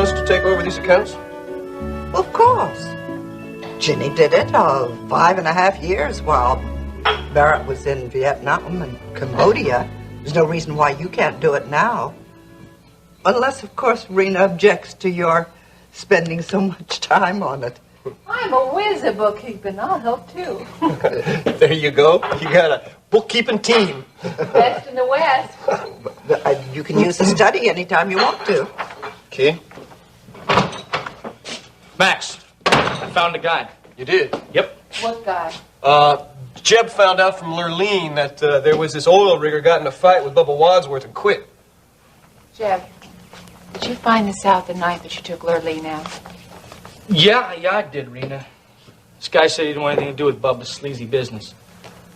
us to take over these accounts? Of course. Ginny did it 5.5 years while Barrett was in Vietnam and Cambodia. There's no reason why you can't do it now. Unless, of course, Rena objects to your spending so much time on it. I'm a whiz at bookkeeping. I'll help, too. There you go. You got a bookkeeping team. Best in the West. You can use the study anytime you want to. Okay. Max, I found a guy. You did? Yep. What guy? Jeb found out from Lurleen that there was this oil rigger got in a fight with Bubba Wadsworth and quit. Jeb, did you find this out the night that you took Lurleen out? Yeah, I did, Rena. This guy said he didn't want anything to do with Bubba's sleazy business.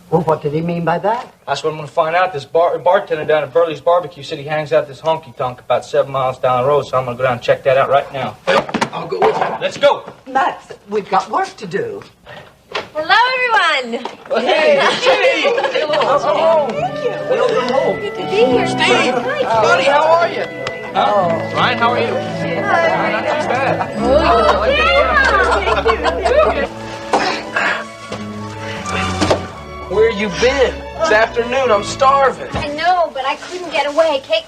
Well, what did he mean by that? That's what I'm going to find out. This bartender down at Burley's Barbecue said he hangs out this honky-tonk about 7 miles down the road, so I'm going to go down and check that out right now. I'll go with you. Let's go. Max, we've got work to do. Hello, everyone. Hey, Steve! Hello. Thank you. Welcome home. Good to be here. Steve! Hi, Buddy, how are you? Ryan, how are you? Not too bad. Where you been? It's afternoon. I'm starving. I know, but I couldn't get away. Kate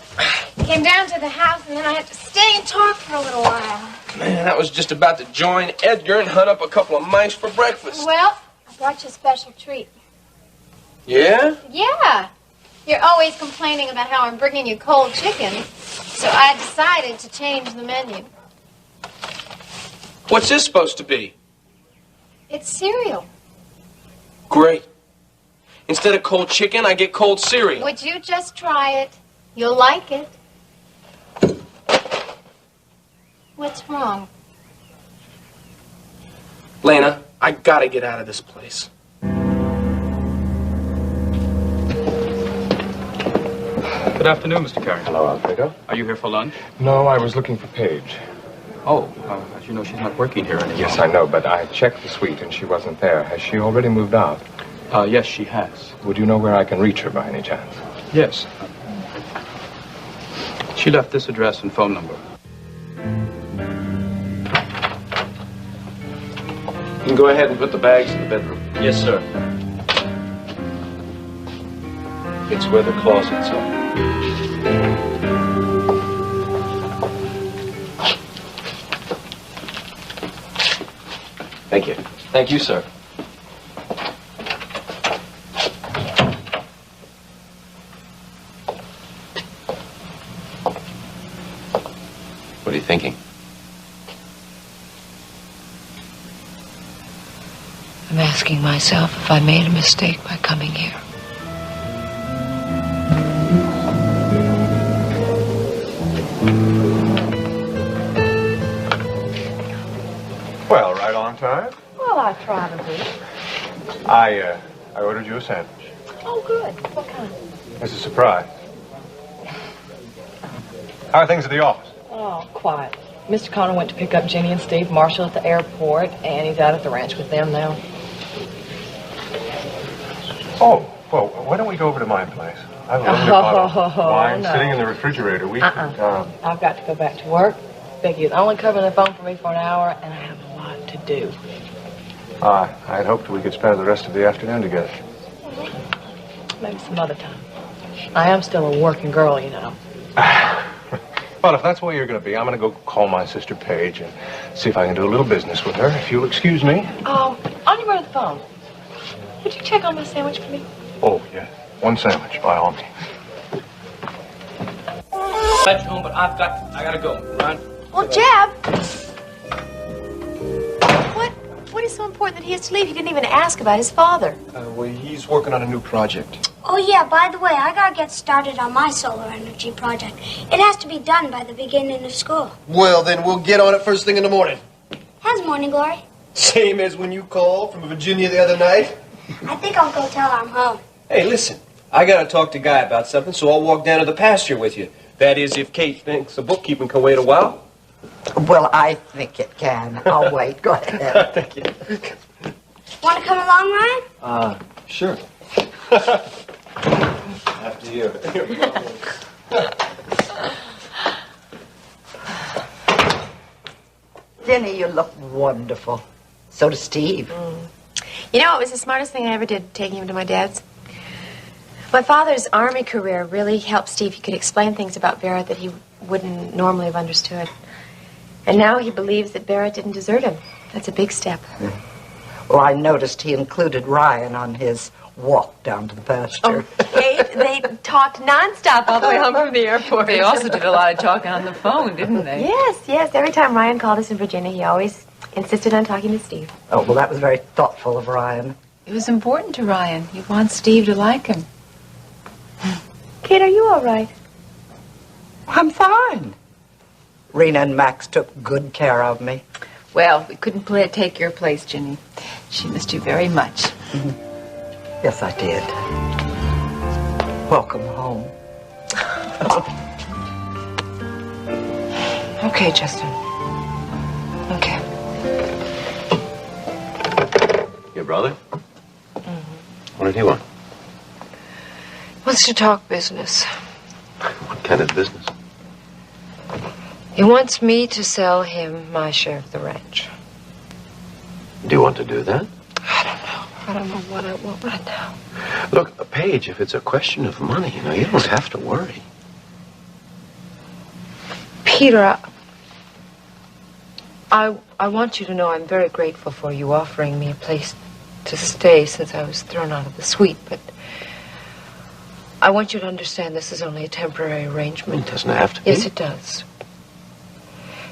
came down to the house, and then I had to stay and talk for a little while. Man, I was just about to join Edgar and hunt up a couple of mice for breakfast. Well, I brought you a special treat. Yeah? Yeah. You're always complaining about how I'm bringing you cold chicken, so I decided to change the menu. What's this supposed to be? It's cereal. Great. Instead of cold chicken, I get cold cereal. Would you just try it? You'll like it. What's wrong? Lena, I gotta get out of this place. Good afternoon, Mr. Carey. Hello, Alfredo. Are you here for lunch? No, I was looking for Paige. Oh, as you know, she's not working here anymore. Yes, I know, but I checked the suite and she wasn't there. Has she already moved out? Yes, she has. Would you know where I can reach her by any chance? Yes. She left this address and phone number. You can go ahead and put the bags in the bedroom. Yes, sir. It's where the closets are. Thank you. Thank you, sir. What are you thinking? I'm asking myself if I made a mistake by coming here. Well, right on time. Well, I try to be. I ordered you a sandwich. Oh, good. What kind? As a surprise. How are things at the office? Oh, quiet. Mr. Connor went to pick up Jenny and Steve Marshall at the airport, and he's out at the ranch with them now. Oh, well, why don't we go over to my place? I have a lovely bottle of wine no. sitting in the refrigerator. We could, I've got to go back to work. Becky is only covering the phone for me for an hour, and I have a lot to do. I'd hoped we could spend the rest of the afternoon together. Maybe some other time. I am still a working girl, you know. Well, if that's the way you're going to be, I'm going to go call my sister Paige and see if I can do a little business with her, if you'll excuse me. On your way to the phone, would you check on my sandwich for me? Oh, yes. One sandwich, by all means. Glad you're home, but I gotta go. Ryan? Well, Jeb. What is so important that he has to leave? He didn't even ask about his father. Well, he's working on a new project. Oh, yeah, by the way, I gotta get started on my solar energy project. It has to be done by the beginning of school. Well, then we'll get on it first thing in the morning. How's morning glory? Same as when you called from Virginia the other night. I think I'll go tell her I'm home. Hey, listen. I gotta talk to Guy about something, so I'll walk down to the pasture with you. That is, if Kate thinks the bookkeeping can wait a while. Well, I think it can. I'll wait. Go ahead. Thank you. Want to come along, Ryan? Sure. After you. Jenny, you look wonderful. So does Steve. You know, it was the smartest thing I ever did, taking him to my dad's. My father's Army career really helped Steve. He could explain things about Vera that he wouldn't normally have understood. And now he believes that Vera didn't desert him. That's a big step. Well, I noticed he included Ryan on his walk down to the pasture. They talked nonstop all the way home from the airport. They also did a lot of talking on the phone, didn't they? Yes. Every time Ryan called us in Virginia, he always insisted on talking to Steve. Oh, well, that was very thoughtful of Ryan. It was important to Ryan. He wants Steve to like him. Kate, are you all right? I'm fine. Rena and Max took good care of me. Well, we couldn't take your place, Ginny. She missed you very much. Yes, I did. Welcome home. Okay, Justin. Okay. Your brother? What did he want? Wants to talk business. What kind of business? He wants me to sell him my share of the ranch. Do you want to do that? I don't know what I want right now. Look, Paige, if it's a question of money, you don't have to worry. Peter, I want you to know I'm very grateful for you offering me a place to stay since I was thrown out of the suite, but I want you to understand this is only a temporary arrangement. It doesn't have to be. Yes, it does.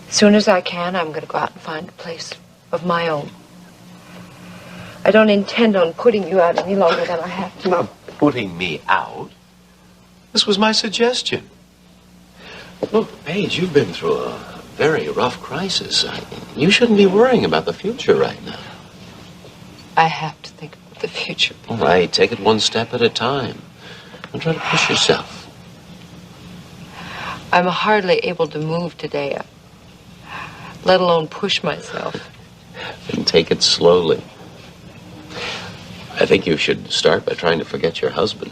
As soon as I can, I'm going to go out and find a place of my own. I don't intend on putting you out any longer than I have to. Not putting me out. This was my suggestion. Look, Paige, you've been through a very rough crisis. You shouldn't be worrying about the future right now. I have to think about the future. All right, take it one step at a time. Don't try to push yourself. I'm hardly able to move today, let alone push myself. And take it slowly. I think you should start by trying to forget your husband.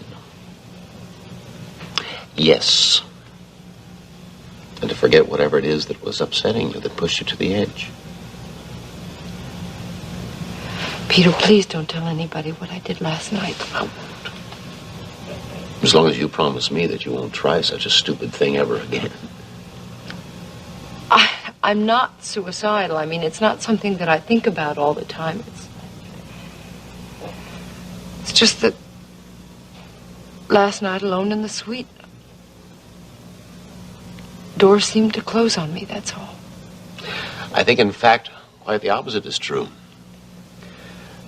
Yes. And to forget whatever it is that was upsetting you, that pushed you to the edge. Peter, please don't tell anybody what I did last night. I won't. As long as you promise me that you won't try such a stupid thing ever again. I'm not suicidal. I mean, it's not something that I think about all the time. It's just that last night alone in the suite, doors seemed to close on me, that's all. I think, in fact, quite the opposite is true.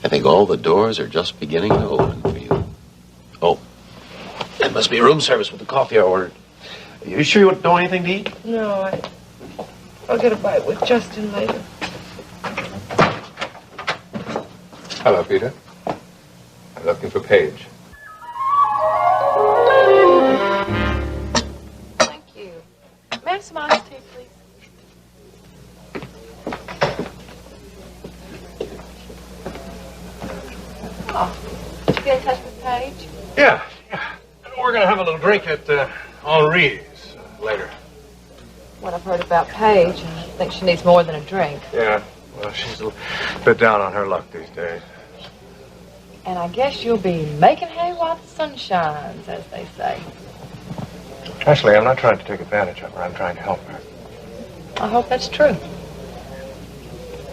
I think all the doors are just beginning to open for you. Oh, that must be room service with the coffee I ordered. Are you sure you don't want anything to eat? No, I'll get a bite with Justin later. Hello, Peter. I'm looking for Paige. Thank you. May I have some iced tea, please? Oh, did you get in touch with Paige? Yeah. We're going to have a little drink at Henri's later. What I've heard about Paige, I think she needs more than a drink. Yeah. Well, she's a bit down on her luck these days. And I guess you'll be making hay while the sun shines, as they say. Actually, I'm not trying to take advantage of her. I'm trying to help her. I hope that's true.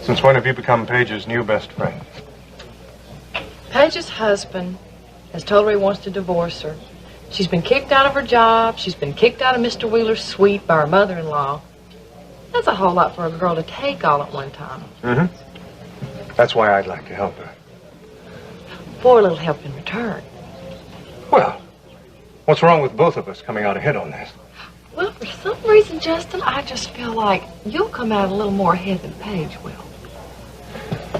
Since when have you become Paige's new best friend? Paige's husband has told her he wants to divorce her. She's been kicked out of her job. She's been kicked out of Mr. Wheeler's suite by her mother-in-law. That's a whole lot for a girl to take all at one time. Mm-hmm. That's why I'd like to help her. For a little help in return. Well, what's wrong with both of us coming out ahead on this? Well, for some reason, Justin, I just feel like you'll come out a little more ahead than Paige will.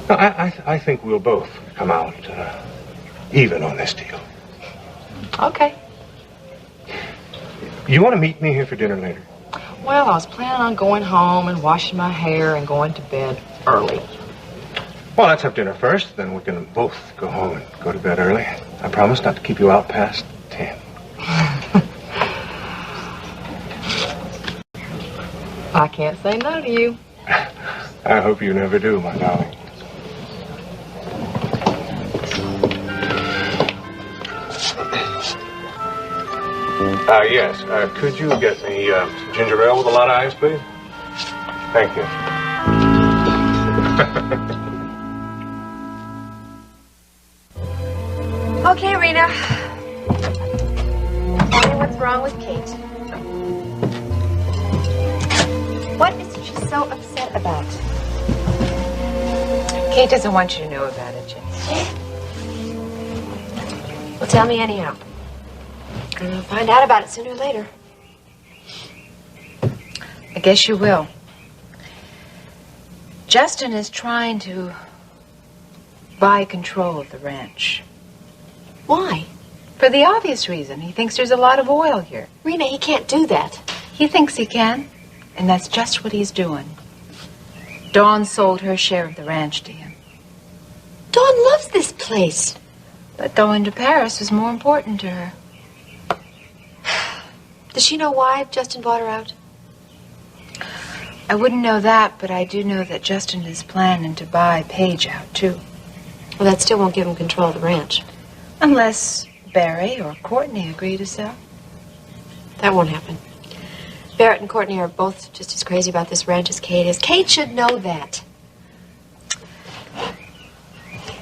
No, I think we'll both come out even on this deal. Okay. You want to meet me here for dinner later? Well, I was planning on going home and washing my hair and going to bed early. Well, let's have dinner first, then we can both go home and go to bed early. I promise not to keep you out past 10. I can't say no to you. I hope you never do, my darling. Yes. Could you get me some ginger ale with a lot of ice, please? Thank you. Okay, Rena. Tell me what's wrong with Kate. What is she so upset about? Kate doesn't want you to know about it, Jenny. Well, tell me anyhow. And I'll find out about it sooner or later. I guess you will. Justin is trying to buy control of the ranch. Why? For the obvious reason. He thinks there's a lot of oil here. Rena, he can't do that. He thinks he can, and that's just what he's doing. Dawn sold her share of the ranch to him. Dawn loves this place. But going to Paris was more important to her. Does she know why Justin bought her out? I wouldn't know that, but I do know that Justin is planning to buy Paige out, too. Well, that still won't give him control of the ranch. Unless Barry or Courtney agree to sell. That won't happen. Barrett and Courtney are both just as crazy about this ranch as Kate is. Kate should know that.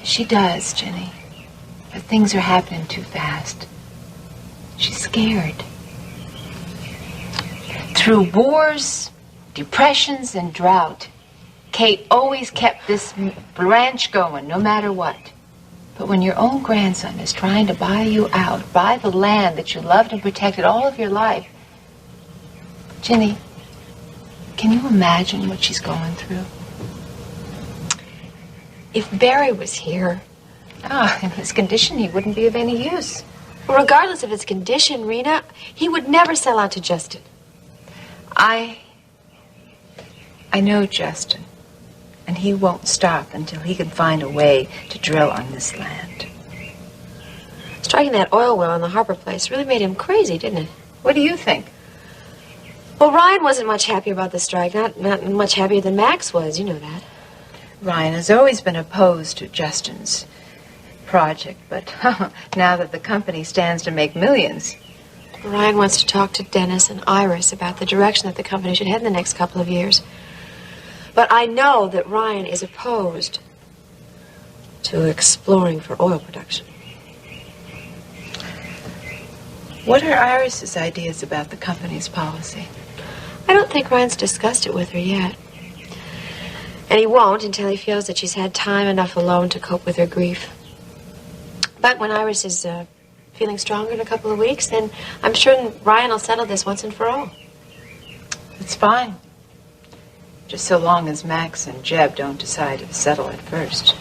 She does, Jenny. But things are happening too fast. She's scared. Through wars, depressions, and drought, Kate always kept this ranch going, no matter what. But when your own grandson is trying to buy you out, buy the land that you loved and protected all of your life, Jenny, can you imagine what she's going through? If Barry was here... In his condition, he wouldn't be of any use. Regardless of his condition, Rena, he would never sell out to Justin. I know Justin, and he won't stop until he can find a way to drill on this land. Striking that oil well on the Harper place really made him crazy, didn't it? What do you think? Well, Ryan wasn't much happier about the strike. Not much happier than Max was. You know that. Ryan has always been opposed to Justin's project, but now that the company stands to make millions... Ryan wants to talk to Dennis and Iris about the direction that the company should head in the next couple of years. But I know that Ryan is opposed to exploring for oil production. What are Iris's ideas about the company's policy? I don't think Ryan's discussed it with her yet. And he won't until he feels that she's had time enough alone to cope with her grief. But when Iris is feeling stronger in a couple of weeks, then I'm sure Ryan will settle this once and for all. It's fine. Just so long as Max and Jeb don't decide to settle it first.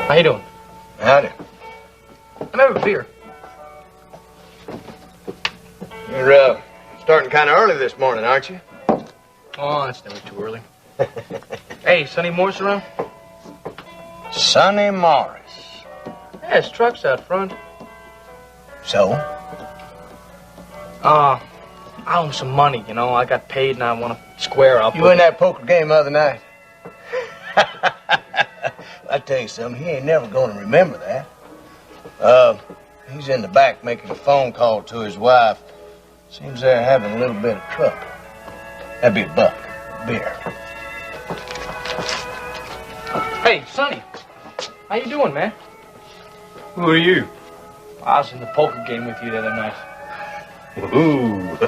How you doing? Howdy. I'm having a beer. You're starting kind of early this morning, aren't you? Oh, it's never too early. Hey, Sonny Morris around? Sonny Morris. Yeah, his truck's out front. So? I owe him some money, you know. I got paid and I want to square up. You in that poker game the other night? I tell you something, he ain't never going to remember that. He's in the back making a phone call to his wife. Seems they're having a little bit of trouble. That'd be a buck. Beer. Hey, Sonny. How you doing, man? Who are you? I was in the poker game with you the other night. Ooh.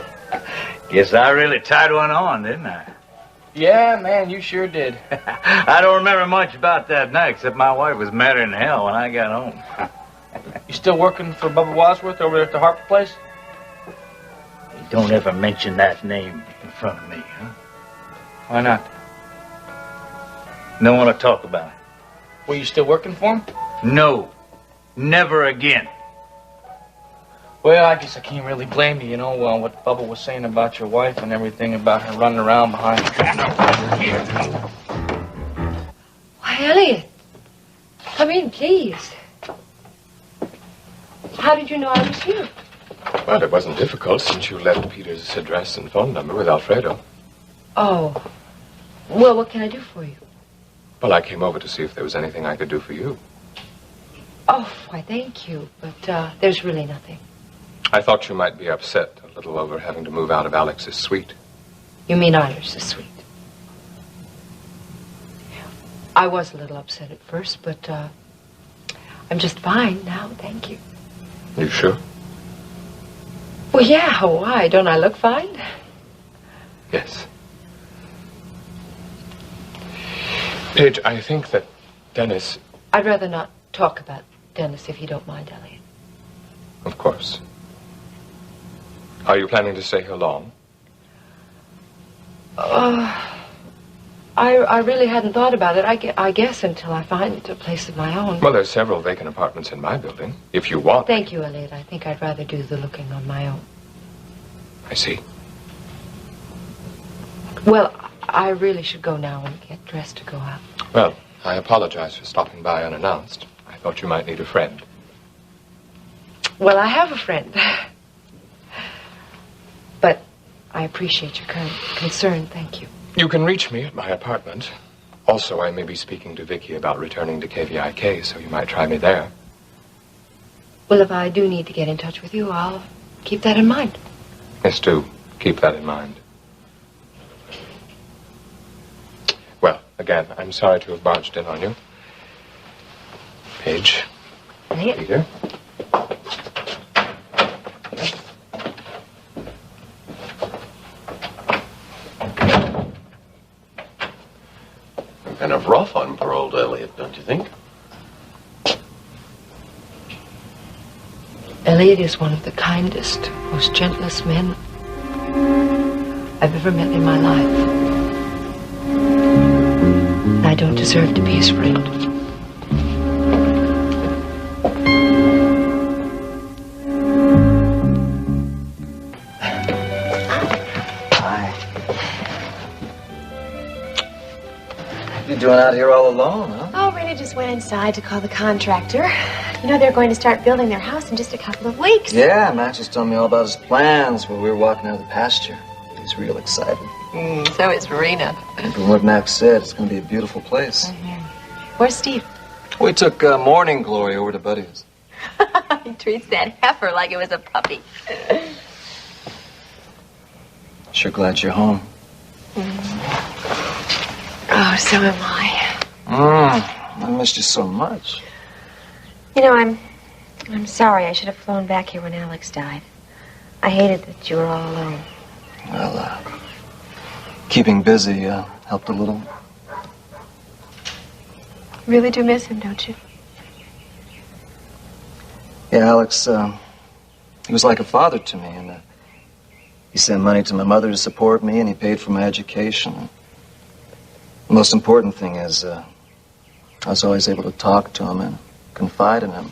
Guess I really tied one on, didn't I? Yeah, man, you sure did. I don't remember much about that night, except my wife was madder than hell when I got home. You still working for Bubba Wadsworth over there at the Harper place? Don't ever mention that name in front of me, huh? Why not? Don't want to talk about it. Were you still working for him? No. Never again. Well, I guess I can't really blame you, you know, what Bubba was saying about your wife and everything about her running around behind you. Elliot, come in, please. How did you know I was here? Well, it wasn't difficult since you left Peter's address and phone number with Alfredo. Oh. Well, what can I do for you? Well, I came over to see if there was anything I could do for you. Oh, why, thank you. But there's really nothing. I thought you might be upset a little over having to move out of Alex's suite. You mean Iris's suite? I was a little upset at first, but I'm just fine now, thank you. You sure? Well, yeah, why? Don't I look fine? Yes. Paige, I think that Dennis... I'd rather not talk about Dennis if you don't mind, Elliot. Of course. Are you planning to stay here long? I really hadn't thought about it. I guess until I find a place of my own. Well, there's several vacant apartments in my building, if you want. Thank you, Elliot. I think I'd rather do the looking on my own. I see. Well, I really should go now and get dressed to go out. Well, I apologize for stopping by unannounced. I thought you might need a friend. Well, I have a friend. But I appreciate your concern. Thank you. You can reach me at my apartment. Also, I may be speaking to Vicky about returning to KVIK, so you might try me there. Well, if I do need to get in touch with you, I'll keep that in mind. Yes, do. Keep that in mind. Well, again, I'm sorry to have barged in on you. Paige. Elliot. Peter. Kind of rough on poor old Elliot, don't you think? Elliot is one of the kindest, most gentlest men I've ever met in my life. I don't deserve to be his friend. What are you doing out here all alone, huh? Oh, Rena just went inside to call the contractor. You know, they're going to start building their house in just a couple of weeks. Yeah, Max was telling me all about his plans while we were walking out of the pasture. He's real excited. So is Rena. From what Max said, it's going to be a beautiful place. Where's Steve? We took Morning Glory over to Buddy's. He treats that heifer like it was a puppy. Sure glad you're home. Oh, so am I. I missed you so much. You know, I'm sorry. I should have flown back here when Alex died. I hated that you were all alone. Well, keeping busy helped a little. You really do miss him, don't you? Yeah, Alex, he was like a father to me, and he sent money to my mother to support me, and he paid for my education. The most important thing is I was always able to talk to him and confide in him.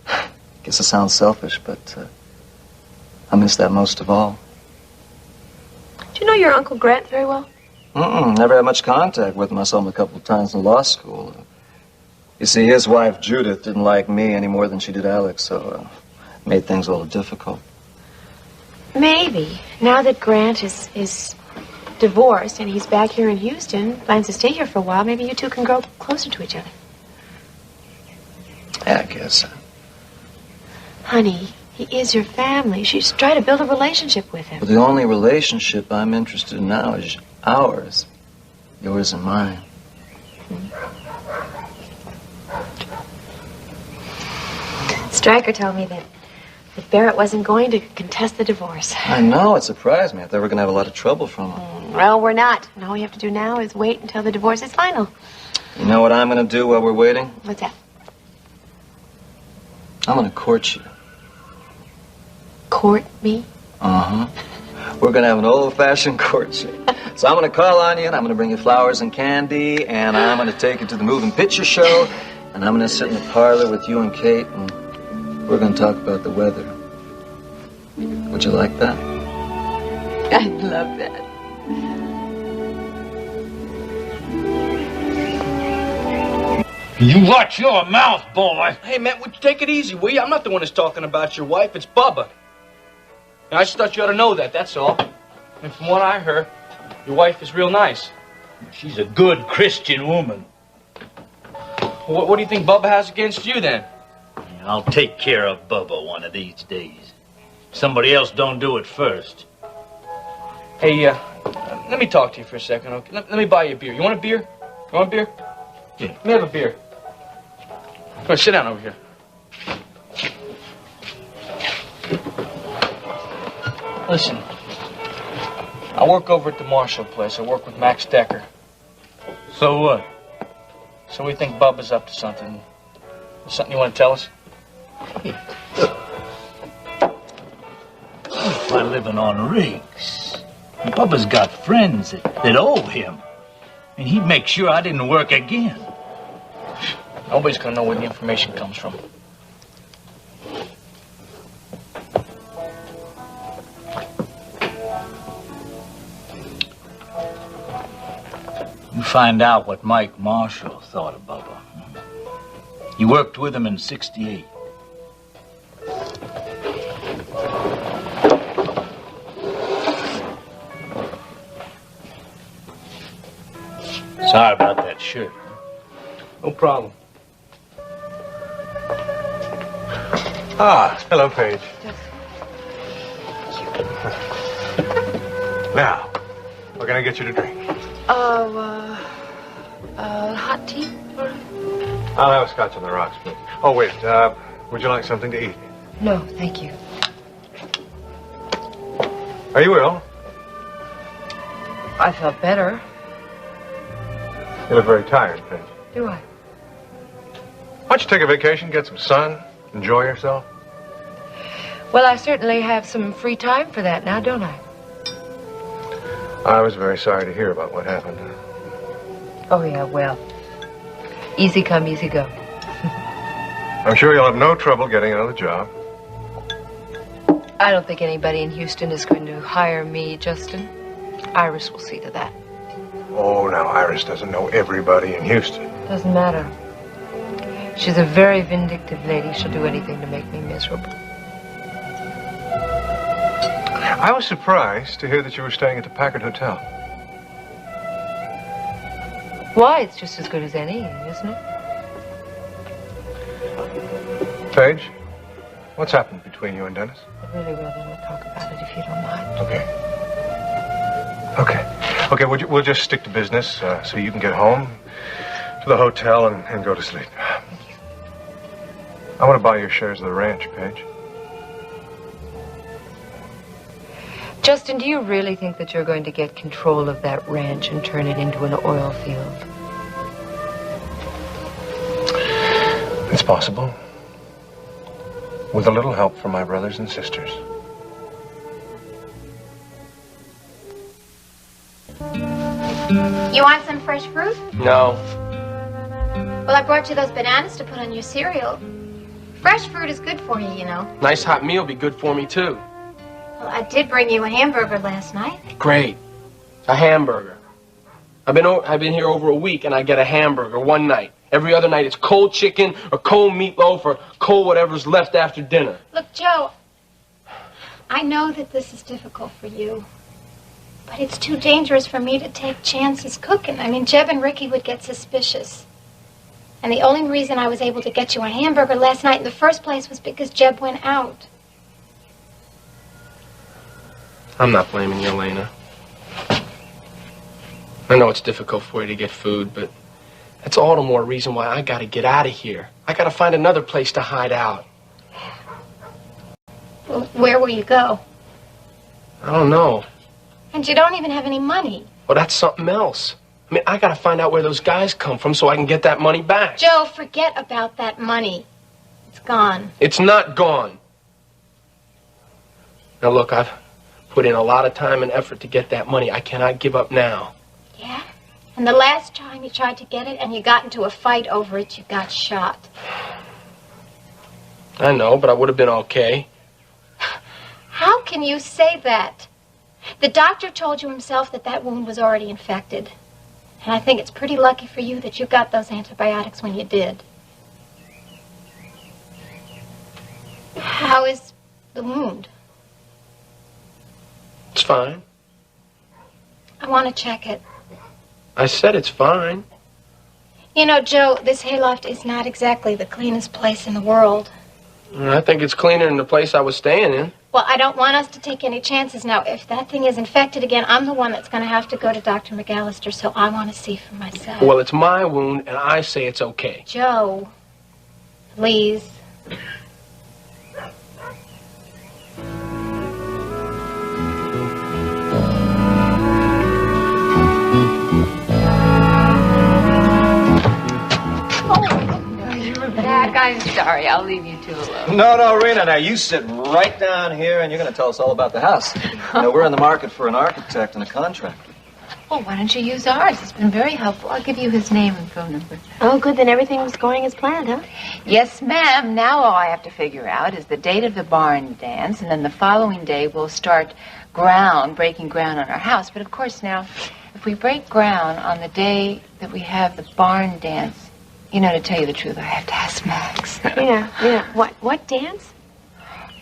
I guess it sounds selfish, but I miss that most of all. Do you know your Uncle Grant very well? Never had much contact with him. I saw him a couple of times in law school. You see, his wife, Judith, didn't like me any more than she did Alex, so it made things a little difficult. Maybe. Now that Grant is divorced and he's back here in Houston, plans to stay here for a while, maybe you two can grow closer to each other. Yeah, I guess. Honey, he is your family. You should try to build a relationship with him. But the only relationship I'm interested in now is ours. Yours and mine. Stryker told me that Barrett wasn't going to contest the divorce. I know, it surprised me. I thought we were going to have a lot of trouble from him. Well, we're not. And all we have to do now is wait until the divorce is final. You know what I'm going to do while we're waiting? What's that? I'm going to court you. Court me? Uh-huh. We're going to have an old-fashioned courtship. So I'm going to call on you, and I'm going to bring you flowers and candy, and I'm going to take you to the moving picture show, and I'm going to sit in the parlor with you and Kate, and we're going to talk about the weather. Would you like that? I'd love that. You watch your mouth, boy. Hey, man, would you take it easy, will you? I'm not the one that's talking about your wife. It's Bubba. And I just thought you ought to know that, that's all. And from what I heard, your wife is real nice. She's a good Christian woman. What do you think Bubba has against you, then? I'll take care of Bubba one of these days. Somebody else don't do it first. Hey, let me talk to you for a second, okay? Let me buy you a beer. You want a beer? You want a beer? Yeah. Let me have a beer. Come on, sit down over here. Listen, I work over at the Marshall place. I work with Max Decker. So what? So we think Bubba's up to something. Something you want to tell us? By living on rigs. Bubba's got friends that owe him. And he'd make sure I didn't work again. Nobody's gonna know where the information comes from. You find out what Mike Marshall thought of Bubba. He worked with him in '68. Sorry about that shirt. No problem. Ah, hello, Paige. Now, what can I get you to drink? Hot tea? I'll have a scotch on the rocks, please. Oh, wait, would you like something to eat? No, thank you. Are you ill? I felt better. You look very tired, Paige. Do I? Why don't you take a vacation, get some sun, enjoy yourself? Well, I certainly have some free time for that now, don't I? I was very sorry to hear about what happened. Oh, yeah, well. Easy come, easy go. I'm sure you'll have no trouble getting another job. I don't think anybody in Houston is going to hire me, Justin. Iris will see to that. Oh, now, Iris doesn't know everybody in Houston. Doesn't matter. She's a very vindictive lady. She'll do anything to make me miserable. I was surprised to hear that you were staying at the Packard Hotel. Why? It's just as good as any, isn't it? Paige, what's happened between you and Dennis? I'd really rather not talk about it if you don't mind. Okay, we'll just stick to business so you can get home to the hotel and go to sleep. Thank you. I want to buy your shares of the ranch, Paige. Justin, do you really think that you're going to get control of that ranch and turn it into an oil field? It's possible. With a little help from my brothers and sisters. You want some fresh fruit? No. Well, I brought you those bananas to put on your cereal. Fresh fruit is good for you, you know. Nice hot meal be good for me, too. Well, I did bring you a hamburger last night. Great. A hamburger. I've been here over a week, and I get a hamburger one night. Every other night it's cold chicken or cold meatloaf or cold whatever's left after dinner. Look, Joe, I know that this is difficult for you, but it's too dangerous for me to take chances cooking. I mean, Jeb and Ricky would get suspicious. And the only reason I was able to get you a hamburger last night in the first place was because Jeb went out. I'm not blaming you, Elena. I know it's difficult for you to get food, but that's all the more reason why I gotta get out of here. I gotta find another place to hide out. Well, where will you go? I don't know. And you don't even have any money. Well, that's something else. I mean, I gotta find out where those guys come from so I can get that money back. Joe, forget about that money. It's gone. It's not gone. Now, look, I've put in a lot of time and effort to get that money. I cannot give up now. Yeah? And the last time you tried to get it and you got into a fight over it, you got shot. I know, but I would have been okay. How can you say that? The doctor told you himself that that wound was already infected. And I think it's pretty lucky for you that you got those antibiotics when you did. How is the wound? It's fine. I want to check it. I said it's fine. You know, Joe, this hayloft is not exactly the cleanest place in the world. I think it's cleaner than the place I was staying in. Well, I don't want us to take any chances now. If that thing is infected again, I'm the one that's going to have to go to Dr. McAllister, so I want to see for myself. Well, it's my wound, and I say it's okay. Joe, please. Jack, I'm sorry. I'll leave you two alone. No, Rena, now you sit right down here and you're going to tell us all about the house. You know, we're in the market for an architect and a contractor. Well, why don't you use ours? It's been very helpful. I'll give you his name and phone number. Oh, good. Then everything's going as planned, huh? Yes, ma'am. Now all I have to figure out is the date of the barn dance, and then the following day we'll start breaking ground on our house. But of course now, if we break ground on the day that we have the barn dance, you know, to tell you the truth, I have to ask Max. Yeah. What dance?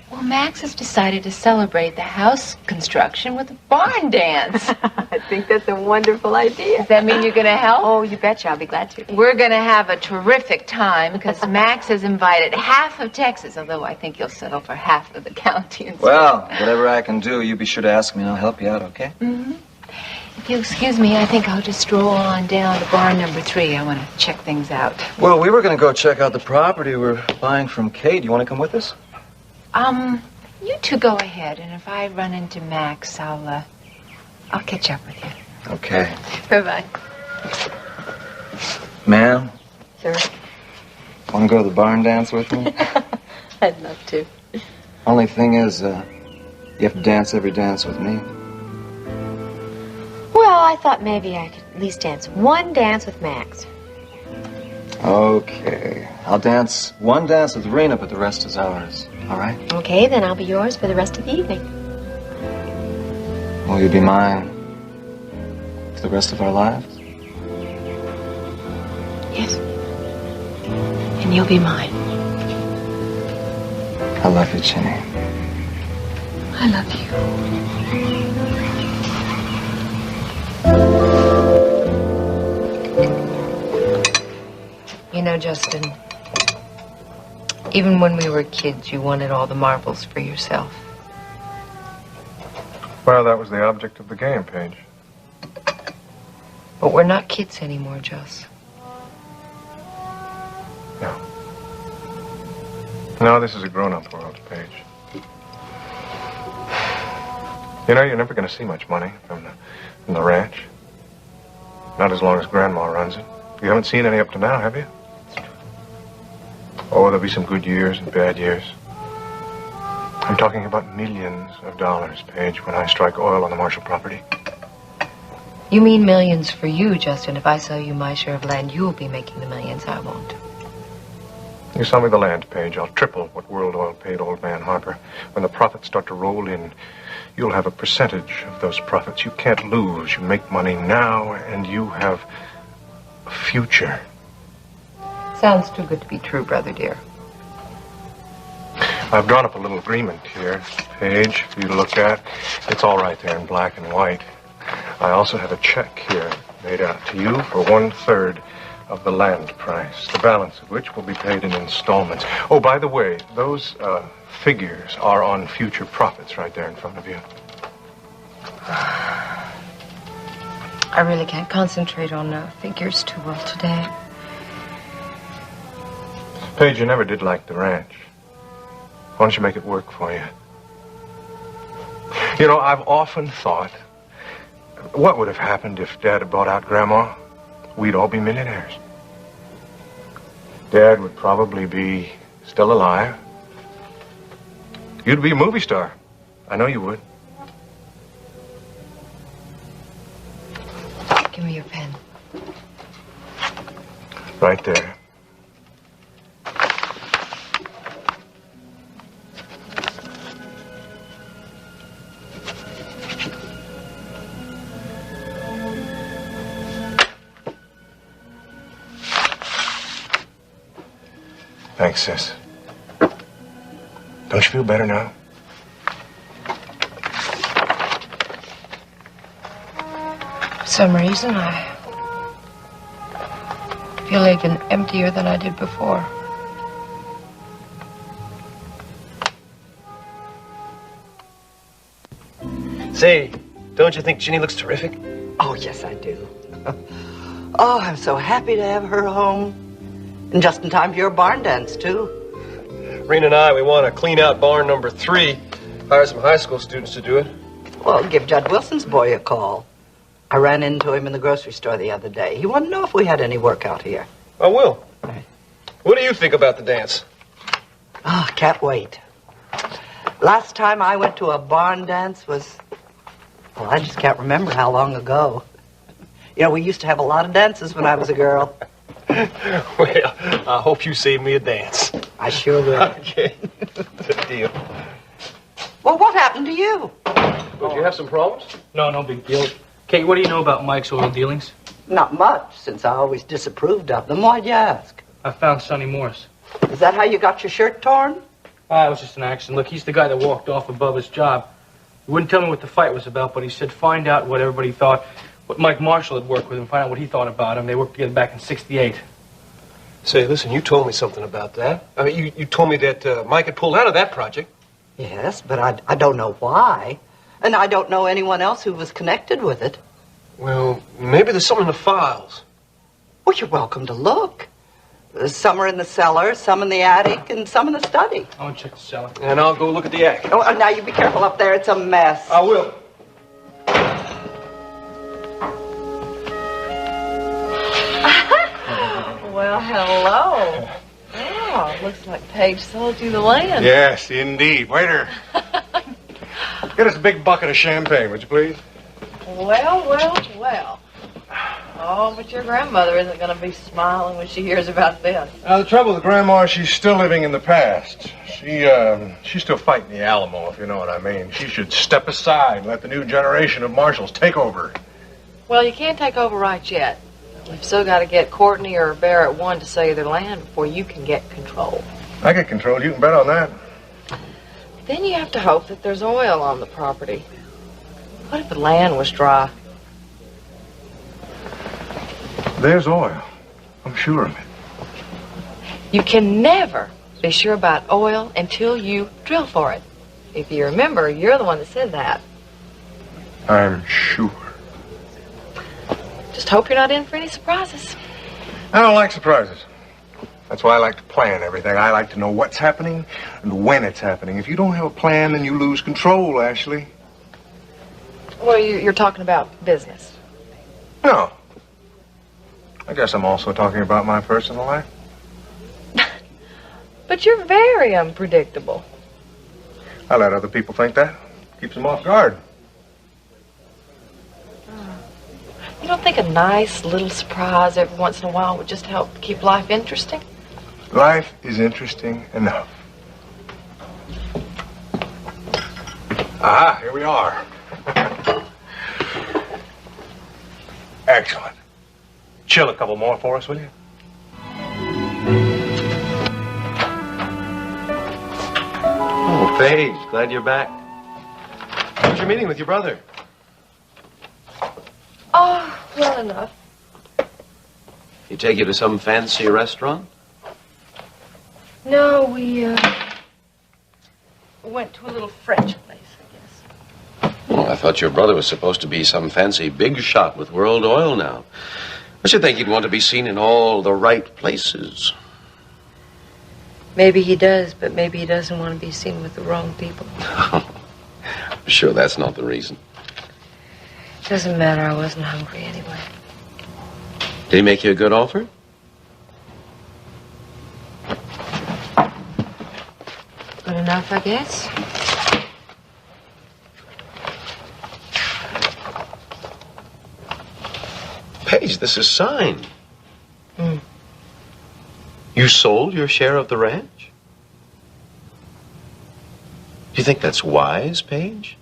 Well, Max has decided to celebrate the house construction with a barn dance. I think that's a wonderful idea. Does that mean you're going to help? Oh, you betcha. I'll be glad to. We're going to have a terrific time because Max has invited half of Texas, although I think you'll settle for half of the county. Well, whatever I can do, you be sure to ask me and I'll help you out, okay? Mm-hmm. If you'll excuse me, I think I'll just stroll on down to barn number 3. I want to check things out. Well, we were going to go check out the property we're buying from Kate. You want to come with us? You two go ahead, and if I run into Max, I'll catch up with you. Okay. Bye-bye. Ma'am, Sir? want to go to the barn dance with me? I'd love to. Only thing is, you have to dance every dance with me. Well, I thought maybe I could at least dance one dance with Max. Okay. I'll dance one dance with Rena, but the rest is ours. All right? Okay, then I'll be yours for the rest of the evening. Will you be mine for the rest of our lives? Yes. And you'll be mine. I love you, Ginny. I love you. You know, Justin, even when we were kids, you wanted all the marbles for yourself. Well, that was the object of the game, Paige. But we're not kids anymore, Just. No, this is a grown-up world, Paige. You know, you're never going to see much money from the ranch. Not as long as Grandma runs it. You haven't seen any up to now, have you? Oh, there'll be some good years and bad years. I'm talking about millions of dollars, Paige, when I strike oil on the Marshall property. You mean millions for you, Justin. If I sell you my share of land, you'll be making the millions I won't. You sell me the land, Paige. I'll triple what World Oil paid old man Harper. When the profits start to roll in, you'll have a percentage of those profits. You can't lose. You make money now, and you have a future. Sounds too good to be true, brother dear. I've drawn up a little agreement here, Paige, for you to look at. It's all right there in black and white. I also have a check here made out to you for 1/3 of the land price, the balance of which will be paid in installments. Oh, by the way, those figures are on future profits right there in front of you. I really can't concentrate on figures too well today. Paige, you never did like the ranch. Why don't you make it work for you? You know, I've often thought, what would have happened if Dad had bought out Grandma? We'd all be millionaires. Dad would probably be still alive. You'd be a movie star. I know you would. Give me your pen. Right there. Thanks, sis. Don't you feel better now? For some reason, I feel even emptier than I did before. Say, don't you think Ginny looks terrific? Oh, yes, I do. Oh, I'm so happy to have her home. And just in time for your barn dance, too. Rena and I, we want to clean out barn number 3. Hire some high school students to do it. Well, give Judd Wilson's boy a call. I ran into him in the grocery store the other day. He wanted to know if we had any work out here. I will. What do you think about the dance? Oh, can't wait. Last time I went to a barn dance was, well, I just can't remember how long ago. You know, we used to have a lot of dances when I was a girl. Well, I hope you save me a dance. I sure will. Okay. Good deal. Well, what happened to you? Did you have some problems? No, no big deal. Kate, what do you know about Mike's oil dealings? Not much, since I always disapproved of them. Why'd you ask? I found Sonny Morris. Is that how you got your shirt torn? It was just an accident. Look, he's the guy that walked off above his job. He wouldn't tell me what the fight was about, but he said find out what everybody thought, what Mike Marshall had worked with him, find out what he thought about him. They worked together back in '68. Say, listen, you told me something about that. I mean, you told me that Mike had pulled out of that project. Yes, but I don't know why. And I don't know anyone else who was connected with it. Well, maybe there's something in the files. Well, you're welcome to look. Some are in the cellar, some in the attic, and some in the study. I want to check the cellar. And I'll go look at the attic. Oh, now you be careful up there. It's a mess. I will. Well, hello. Oh, looks like Paige sold you the land. Yes, indeed. Waiter. Get us a big bucket of champagne, would you please? Well, well, well. Oh, but your grandmother isn't going to be smiling when she hears about this. The trouble with Grandma, she's still living in the past. She's still fighting the Alamo, if you know what I mean. She should step aside and let the new generation of marshals take over. Well, you can't take over right yet. You've still got to get Courtney or Barrett one to sell you their land before you can get control. I get control. You can bet on that. Then you have to hope that there's oil on the property. What if the land was dry? There's oil. I'm sure of it. You can never be sure about oil until you drill for it. If you remember, you're the one that said that. I'm sure. Just hope you're not in for any surprises. I don't like surprises. That's why I like to plan everything. I like to know what's happening and when it's happening. If you don't have a plan, then you lose control, Ashley. Well, you're talking about business. No. I guess I'm also talking about my personal life. But you're very unpredictable. I let other people think that. Keeps them off guard. You don't think a nice little surprise every once in a while would just help keep life interesting? Life is interesting enough. Aha, here we are. Excellent. Chill a couple more for us, will you? Oh, Paige, glad you're back. How's your meeting with your brother? Oh, well enough. He take you to some fancy restaurant? No, we went to a little French place, I guess. Oh, I thought your brother was supposed to be some fancy big shot with World Oil now. I should think he'd want to be seen in all the right places. Maybe he does, but maybe he doesn't want to be seen with the wrong people. I'm sure that's not the reason. Doesn't matter, I wasn't hungry anyway. Did he make you a good offer? Good enough, I guess. Paige, this is signed. Hmm. You sold your share of the ranch? Do you think that's wise, Paige?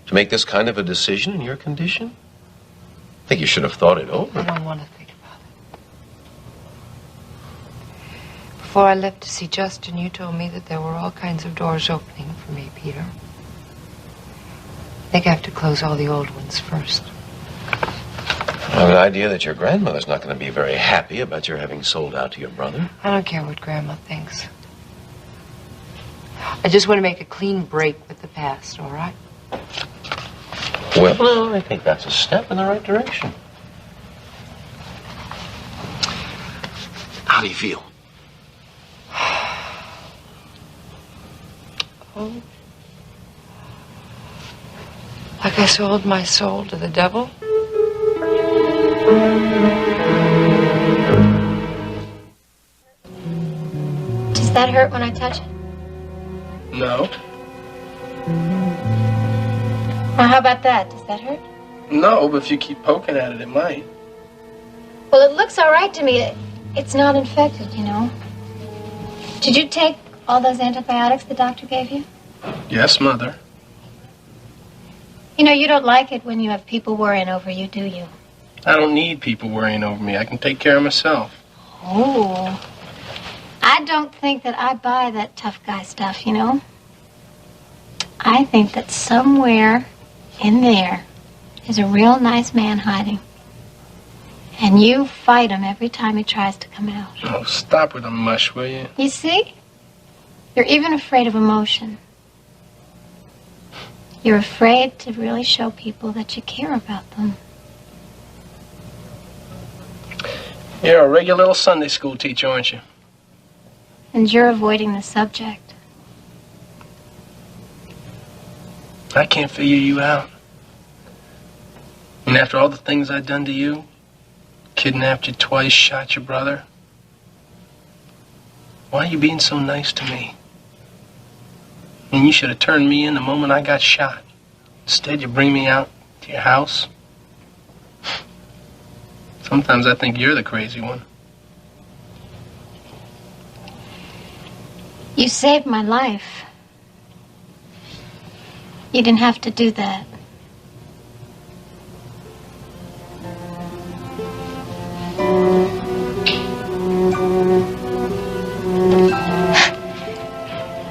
To make this kind of a decision in your condition? I think you should have thought it over. I don't want to think about it. Before I left to see Justin, you told me that there were all kinds of doors opening for me, Peter. I think I have to close all the old ones first. I have an idea that your grandmother's not going to be very happy about your having sold out to your brother. I don't care what Grandma thinks. I just want to make a clean break with the past, all right? Well, I think that's a step in the right direction. How do you feel? Oh. Like I sold my soul to the devil? Does that hurt when I touch it? No. Well, how about that? Does that hurt? No, but if you keep poking at it, it might. Well, it looks all right to me. It's not infected, you know. Did you take all those antibiotics the doctor gave you? Yes, Mother. You know, you don't like it when you have people worrying over you, do you? I don't need people worrying over me. I can take care of myself. Oh. I don't think that I buy that tough guy stuff, you know. I think that somewhere in there is a real nice man hiding. And you fight him every time he tries to come out. Oh, stop with the mush, will you? You see? You're even afraid of emotion. You're afraid to really show people that you care about them. You're a regular little Sunday school teacher, aren't you? And you're avoiding the subject. I can't figure you out. And after all the things I've done to you, kidnapped you twice, shot your brother, why are you being so nice to me? And you should have turned me in the moment I got shot. Instead, you bring me out to your house. Sometimes I think you're the crazy one. You saved my life. You didn't have to do that.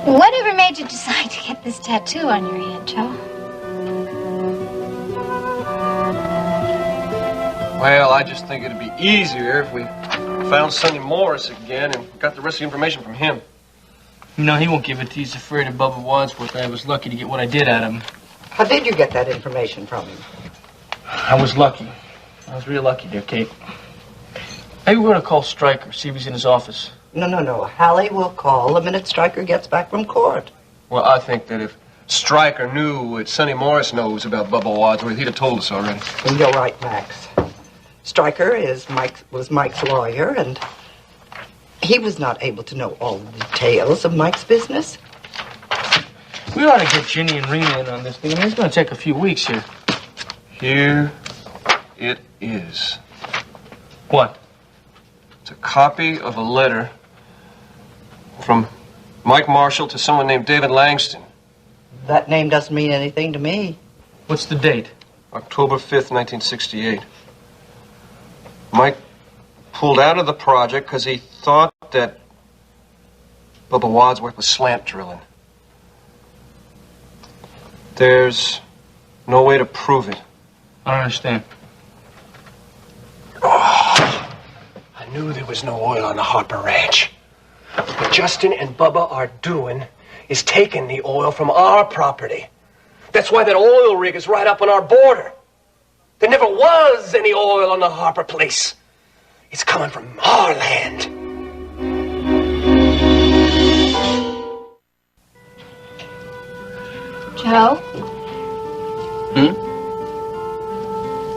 Whatever made you decide to get this tattoo on your hand, Joe? Well, I just think it'd be easier if we found Sonny Morris again and got the rest of the information from him. No, he won't give it to you. He's afraid of Bubba Wadsworth. I was lucky to get what I did out of him. How did you get that information from him? I was lucky. I was real lucky, dear Kate. Maybe we're going to call Stryker, see if he's in his office. No. Hallie will call the minute Stryker gets back from court. Well, I think that if Stryker knew what Sonny Morris knows about Bubba Wadsworth, he'd have told us already. And you're right, Max. Stryker was Mike's lawyer, and he was not able to know all the details of Mike's business. We ought to get Ginny and Rena in on this thing. I mean, it's going to take a few weeks here. Here it is. What? It's a copy of a letter from Mike Marshall to someone named David Langston. That name doesn't mean anything to me. What's the date? October 5th, 1968. Mike pulled out of the project because he thought that Bubba Wadsworth was slant drilling. There's no way to prove it. I don't understand. Oh, I knew there was no oil on the Harper Ranch. What Justin and Bubba are doing is taking the oil from our property. That's why that oil rig is right up on our border. There never was any oil on the Harper place. It's coming from our land. Joe?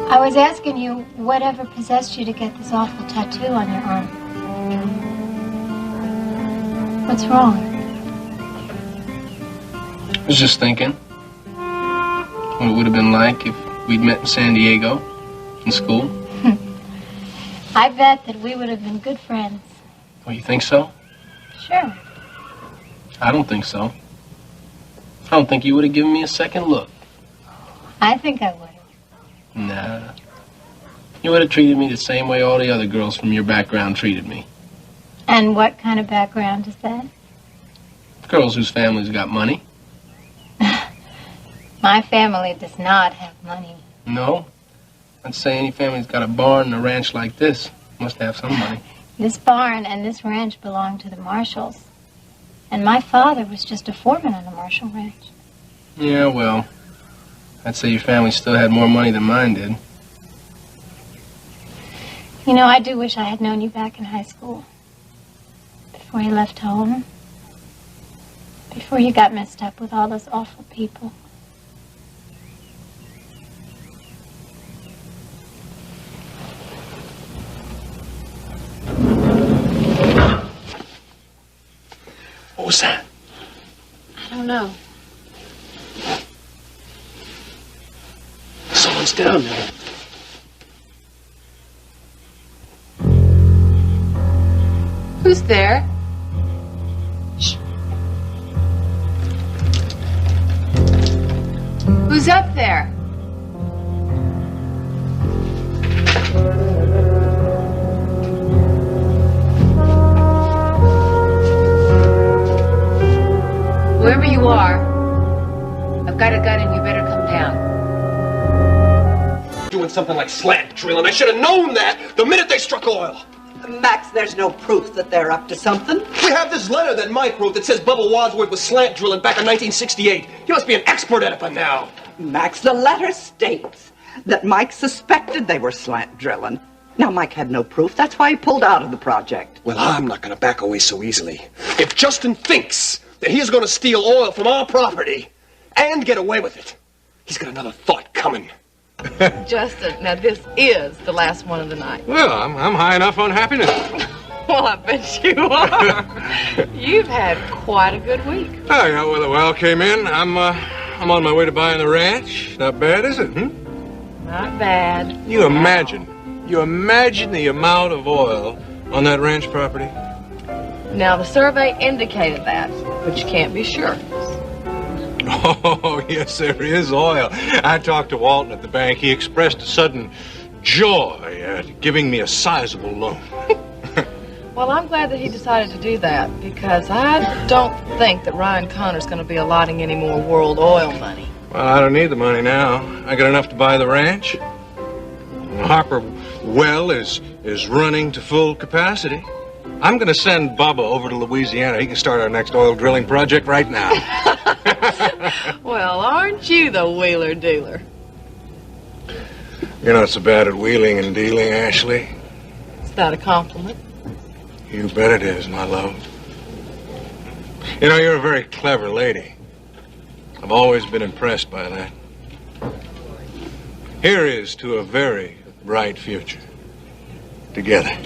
I was asking you whatever possessed you to get this awful tattoo on your arm. What's wrong? I was just thinking what it would have been like if we'd met in San Diego in school. I bet that we would have been good friends. Oh, you think so? Sure. I don't think so. I don't think you would have given me a second look. I think I would have. Nah. You would have treated me the same way all the other girls from your background treated me. And what kind of background is that? Girls whose families got money. My family does not have money. No? I'd say any family's got a barn and a ranch like this must have some money. This barn and this ranch belong to the Marshalls. And my father was just a foreman on the Marshall ranch. Yeah, well, I'd say your family still had more money than mine did. You know, I do wish I had known you back in high school. Before you left home. Before you got messed up with all those awful people. What was that? I don't know. Someone's down there. Who's there? Shh. Who's up there? Whoever you are, I've got a gun and you better come down. Doing something like slant drilling. I should have known that the minute they struck oil. Max, there's no proof that they're up to something. We have this letter that Mike wrote that says Bubba Wadsworth was slant drilling back in 1968. You must be an expert at it by now. Max, the letter states that Mike suspected they were slant drilling. Now, Mike had no proof. That's why he pulled out of the project. Well, I'm not going to back away so easily. If Justin thinks that he is going to steal oil from our property and get away with it, he's got another thought coming. Justin, now this is the last one of the night. Well, I'm high enough on happiness. Well, I bet you are. You've had quite a good week. Oh, yeah, well, the well came in. I'm on my way to buying the ranch. Not bad, is it? Not bad. You imagine the amount of oil on that ranch property? Now, the survey indicated that, but you can't be sure. Oh, yes, there is oil. I talked to Walton at the bank. He expressed a sudden joy at giving me a sizable loan. Well, I'm glad that he decided to do that, because I don't think that Ryan Connor's going to be allotting any more World Oil money. Well, I don't need the money now. I got enough to buy the ranch. The Harper well is running to full capacity. I'm going to send Bubba over to Louisiana. He can start our next oil drilling project right now. Well, aren't you the wheeler dealer? You're not so bad at wheeling and dealing, Ashley. Is that a compliment? You bet it is, my love. You know, you're a very clever lady. I've always been impressed by that. Here is to a very bright future. Together.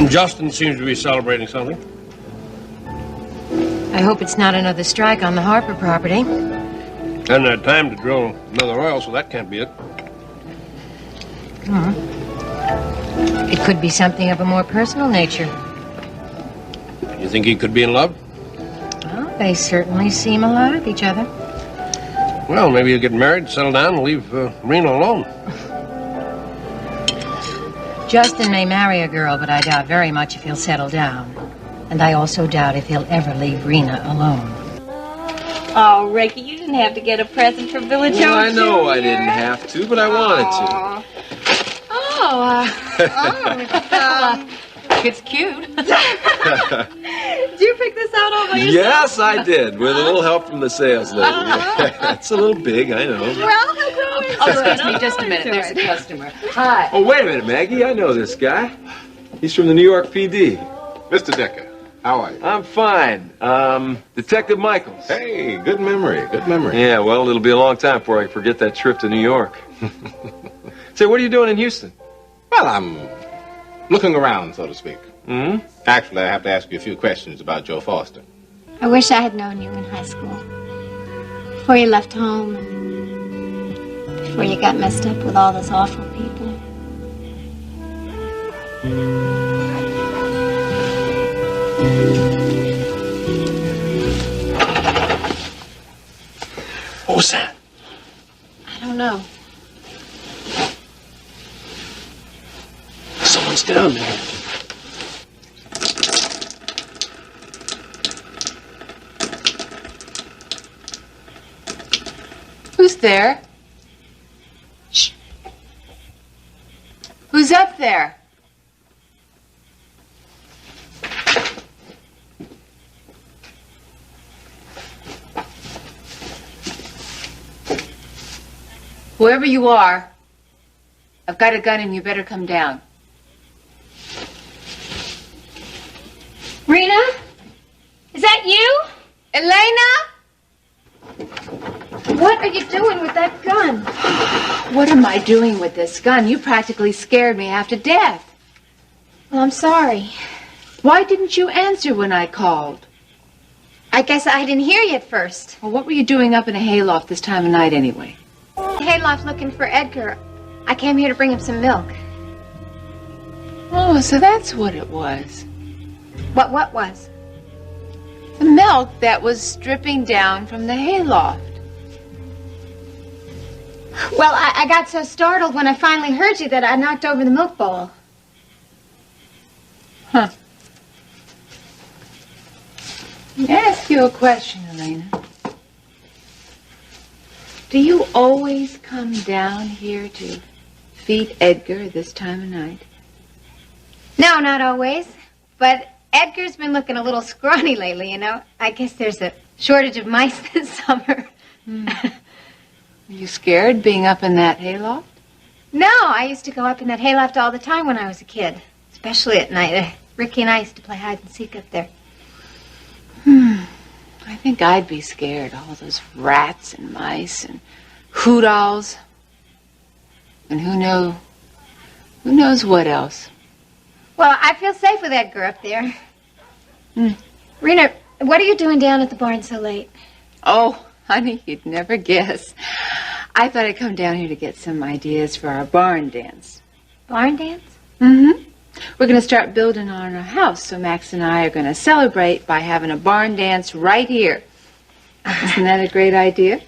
Justin seems to be celebrating something. I hope it's not another strike on the Harper property. Hadn't had time to drill another oil, so that can't be it. It could be something of a more personal nature. You think he could be in love? Well, they certainly seem a lot of each other. Well, maybe he'll get married, settle down, and leave Rena alone. Justin may marry a girl, but I doubt very much if he'll settle down. And I also doubt if he'll ever leave Rena alone. Oh, Ricky, you didn't have to get a present for Billy Joe Well, I know Jr. I didn't have to, but I wanted to. It's cute. Did you pick this out all by yourself? Yes, I did, with a little help from the sales lady. It's a little big, I know. Well, he'll grow into Oh, it. excuse me just a minute. There's a customer. Hi. Oh, wait a minute, Maggie. I know this guy. He's from the New York PD. Mr. Decker, how are you? I'm fine. Detective Michaels. Hey, good memory, good memory. Yeah, well, it'll be a long time before I can forget that trip to New York. Say, what are you doing in Houston? Well, I'm looking around, so to speak. Hmm? Actually, I have to ask you a few questions about Joe Foster. I wish I had known you in high school. Before you left home and before you got messed up with all those awful people. What was that? I don't know. What's down there? Who's there? Shh. Who's up there? Whoever you are, I've got a gun and you better come down. Rena? Is that you? Elena? What are you doing with that gun? What am I doing with this gun? You practically scared me half to death. Well, I'm sorry. Why didn't you answer when I called? I guess I didn't hear you at first. Well, what were you doing up in a hayloft this time of night anyway? Hayloft looking for Edgar. I came here to bring him some milk. Oh, so that's what it was. What was? The milk that was dripping down from the hayloft. Well, I got so startled when I finally heard you that I knocked over the milk bowl. Huh. Let me ask you a question, Elena. Do you always come down here to feed Edgar this time of night? No, not always. But Edgar's been looking a little scrawny lately, you know. I guess there's a shortage of mice this summer. Are you scared being up in that hayloft? No, I used to go up in that hayloft all the time when I was a kid, especially at night. Ricky and I used to play hide and seek up there. I think I'd be scared. All those rats and mice and hoot owls. And who knows what else. Well, I feel safe with Edgar up there. Rena, what are you doing down at the barn so late? Oh, honey, you'd never guess. I thought I'd come down here to get some ideas for our barn dance. Barn dance? Mm-hmm. We're going to start building on our house, so Max and I are going to celebrate by having a barn dance right here. Isn't that a great idea?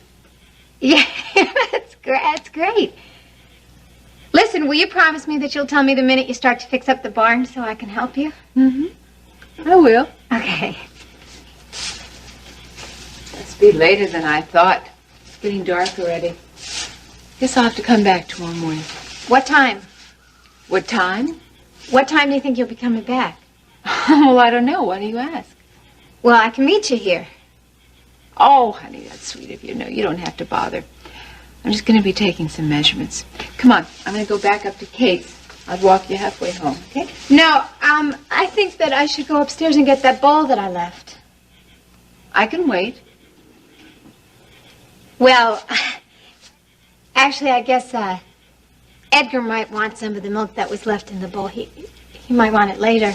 Yeah, that's great. Listen, will you promise me that you'll tell me the minute you start to fix up the barn so I can help you? Mm-hmm. I will. Okay. Must be later than I thought. It's getting dark already. Guess I'll have to come back tomorrow morning. What time? What time? What time do you think you'll be coming back? Well, I don't know. Why do you ask? Well, I can meet you here. Oh, honey, that's sweet of you. No, you don't have to bother. I'm just going to be taking some measurements. Come on, I'm going to go back up to Kate's. I'll walk you halfway home, okay? No, I think that I should go upstairs and get that bowl that I left. I can wait. Well, actually, I guess, Edgar might want some of the milk that was left in the bowl. He might want it later.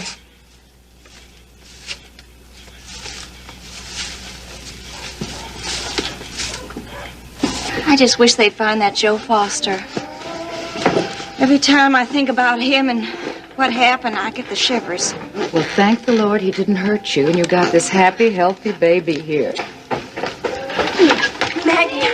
I just wish they'd find that Joe Foster. Every time I think about him and what happened, I get the shivers. Well, thank the Lord he didn't hurt you, and you got this happy, healthy baby here. Maggie,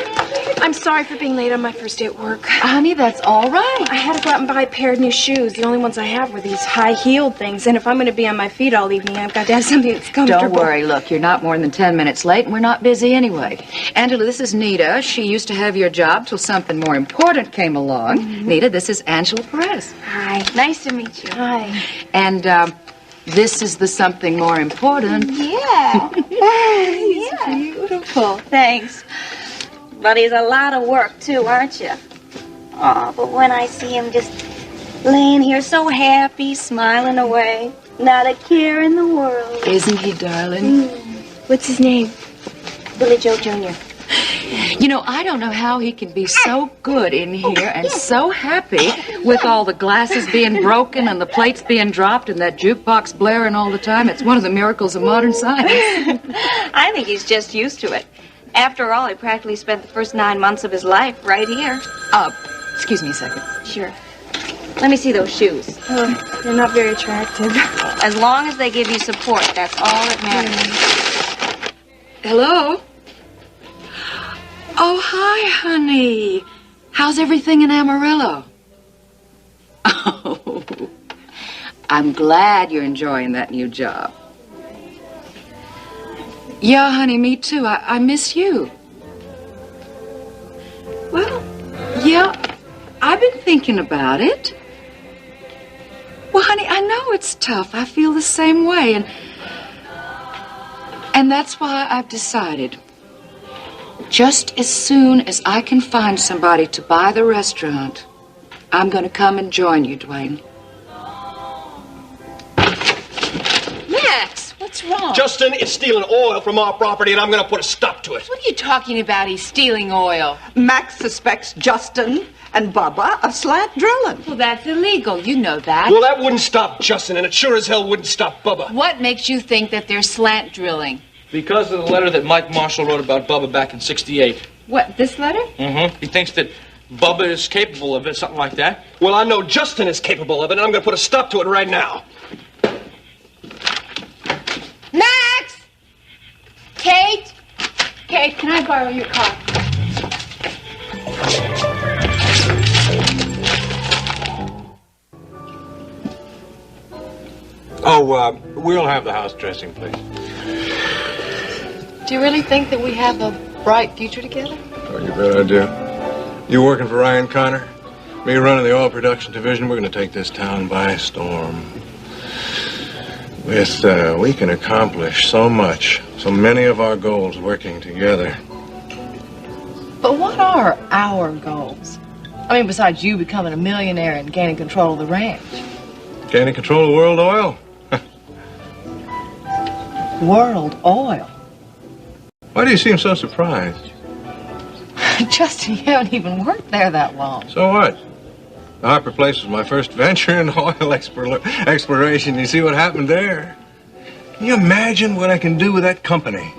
I'm sorry for being late on my first day at work. Honey, that's all right. I had to go out and buy a pair of new shoes. The only ones I have were these high-heeled things. And if I'm going to be on my feet all evening, I've got to have something that's comfortable. Don't worry. Look, you're not more than 10 minutes late, and we're not busy anyway. Angela, this is Nita. She used to have your job till something more important came along. Mm-hmm. Nita, this is Angela Perez. Hi. Nice to meet you. Hi. And, this is the something more important. Yeah. He's beautiful. Thanks. But he's a lot of work, too, aren't you? Oh, but when I see him just laying here so happy, smiling away, not a care in the world. Isn't he, darling? What's his name? Billy Joe Jr. You know, I don't know how he can be so good in here and so happy with all the glasses being broken and the plates being dropped and that jukebox blaring all the time. It's one of the miracles of modern science. I think he's just used to it. After all, he practically spent the first 9 months of his life right here. Excuse me a second. Sure. Let me see those shoes. They're not very attractive. As long as they give you support, that's all that matters. Hello? Oh, hi, honey. How's everything in Amarillo? Oh, I'm glad you're enjoying that new job. Yeah, honey, me too. I miss you. Well, yeah, I've been thinking about it. Well, honey, I know it's tough. I feel the same way, and that's why I've decided, just as soon as I can find somebody to buy the restaurant, I'm going to come and join you, Dwayne. Max, what's wrong? Justin is stealing oil from our property, and I'm going to put a stop to it. What are you talking about? He's stealing oil. Max suspects Justin and Bubba of slant drilling. Well, that's illegal. You know that. Well, that wouldn't stop Justin, and it sure as hell wouldn't stop Bubba. What makes you think that they're slant drilling? Because of the letter that Mike Marshall wrote about Bubba back in '68. What, this letter? Mm-hmm. He thinks that Bubba is capable of it, something like that. Well, I know Justin is capable of it, and I'm going to put a stop to it right now. Max! Kate? Kate, can I borrow your car? Oh, we'll have the house dressing, please. Do you really think that we have a bright future together? Oh, you bet I do. You working for Ryan Connor? Me running the oil production division? We're going to take this town by storm. We can accomplish so much, so many of our goals working together. But what are our goals? I mean, besides you becoming a millionaire and gaining control of the ranch. Gaining control of World Oil? World Oil? Why do you seem so surprised? Justin, you haven't even worked there that long. So what? The Harper Place was my first venture in oil exploration. You see what happened there? Can you imagine what I can do with that company?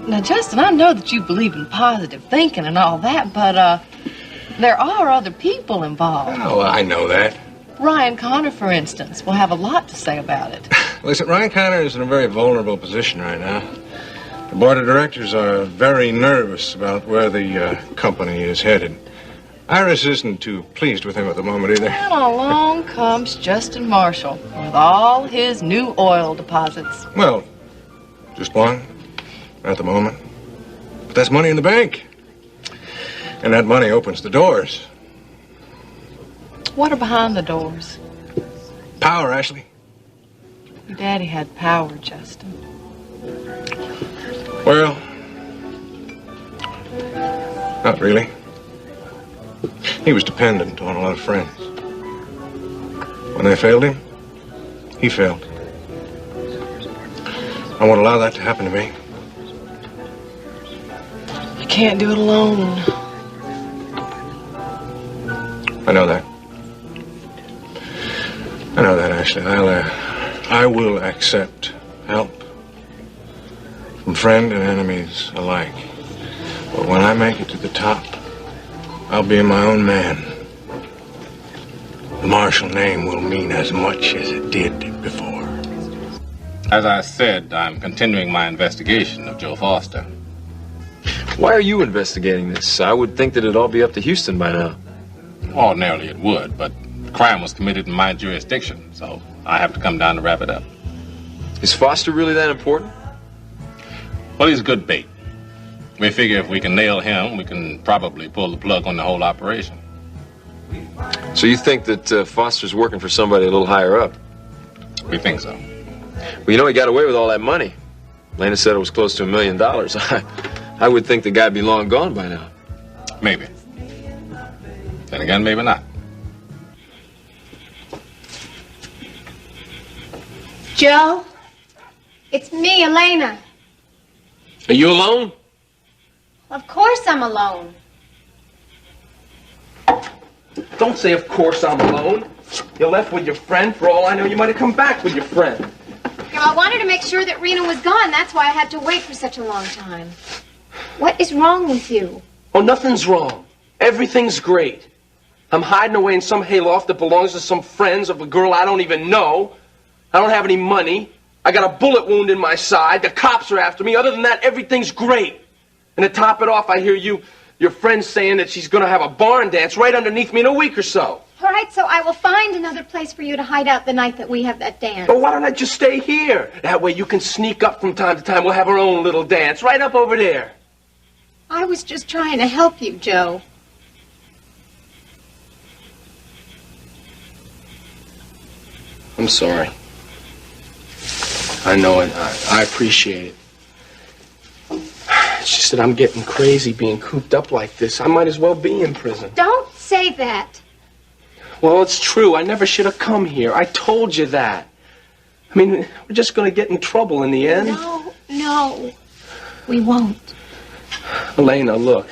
Now, Justin, I know that you believe in positive thinking and all that, but, there are other people involved. Oh, I know that. Ryan Connor, for instance, will have a lot to say about it. Listen, Ryan Connor is in a very vulnerable position right now. The board of directors are very nervous about where the company is headed. Iris isn't too pleased with him at the moment either. And along comes Justin Marshall with all his new oil deposits. Well, just one at the moment. But that's money in the bank. And that money opens the doors. What are behind the doors? Power, Ashley. Your daddy had power, Justin. Well, not really. He was dependent on a lot of friends. When they failed him, he failed. I won't allow that to happen to me. You can't do it alone. I know that. I know that, Ashley. I will accept help from friend and enemies alike. But when I make it to the top, I'll be my own man. The Marshall name will mean as much as it did before. As I said, I'm continuing my investigation of Joe Foster. Why are you investigating this? I would think that it'd all be up to Houston by now. Ordinarily it would, but the crime was committed in my jurisdiction, so I have to come down to wrap it up. Is Foster really that important? Well, he's good bait. We figure if we can nail him, we can probably pull the plug on the whole operation. So you think that Foster's working for somebody a little higher up? We think so. Well, you know, he got away with all that money. Lena said it was close to $1 million. I would think the guy'd be long gone by now. Maybe. Then again, maybe not. Joe, it's me, Elena. Are you alone? Of course I'm alone. Don't say, of course I'm alone. You left with your friend. For all I know, you might have come back with your friend. Yeah, I wanted to make sure that Rena was gone. That's why I had to wait for such a long time. What is wrong with you? Oh, nothing's wrong. Everything's great. I'm hiding away in some hayloft that belongs to some friends of a girl I don't even know. I don't have any money. I got a bullet wound in my side. The cops are after me. Other than that, everything's great. And to top it off, I hear your friend saying that she's going to have a barn dance right underneath me in a week or so. All right, so I will find another place for you to hide out the night that we have that dance. But why don't I just stay here? That way you can sneak up from time to time. We'll have our own little dance right up over there. I was just trying to help you, Joe. I'm sorry. I know it. I appreciate it. It's just that I'm getting crazy being cooped up like this. I might as well be in prison. Don't say that. Well, it's true. I never should have come here. I told you that. I mean, we're just going to get in trouble in the end. No, we won't. Elena, look.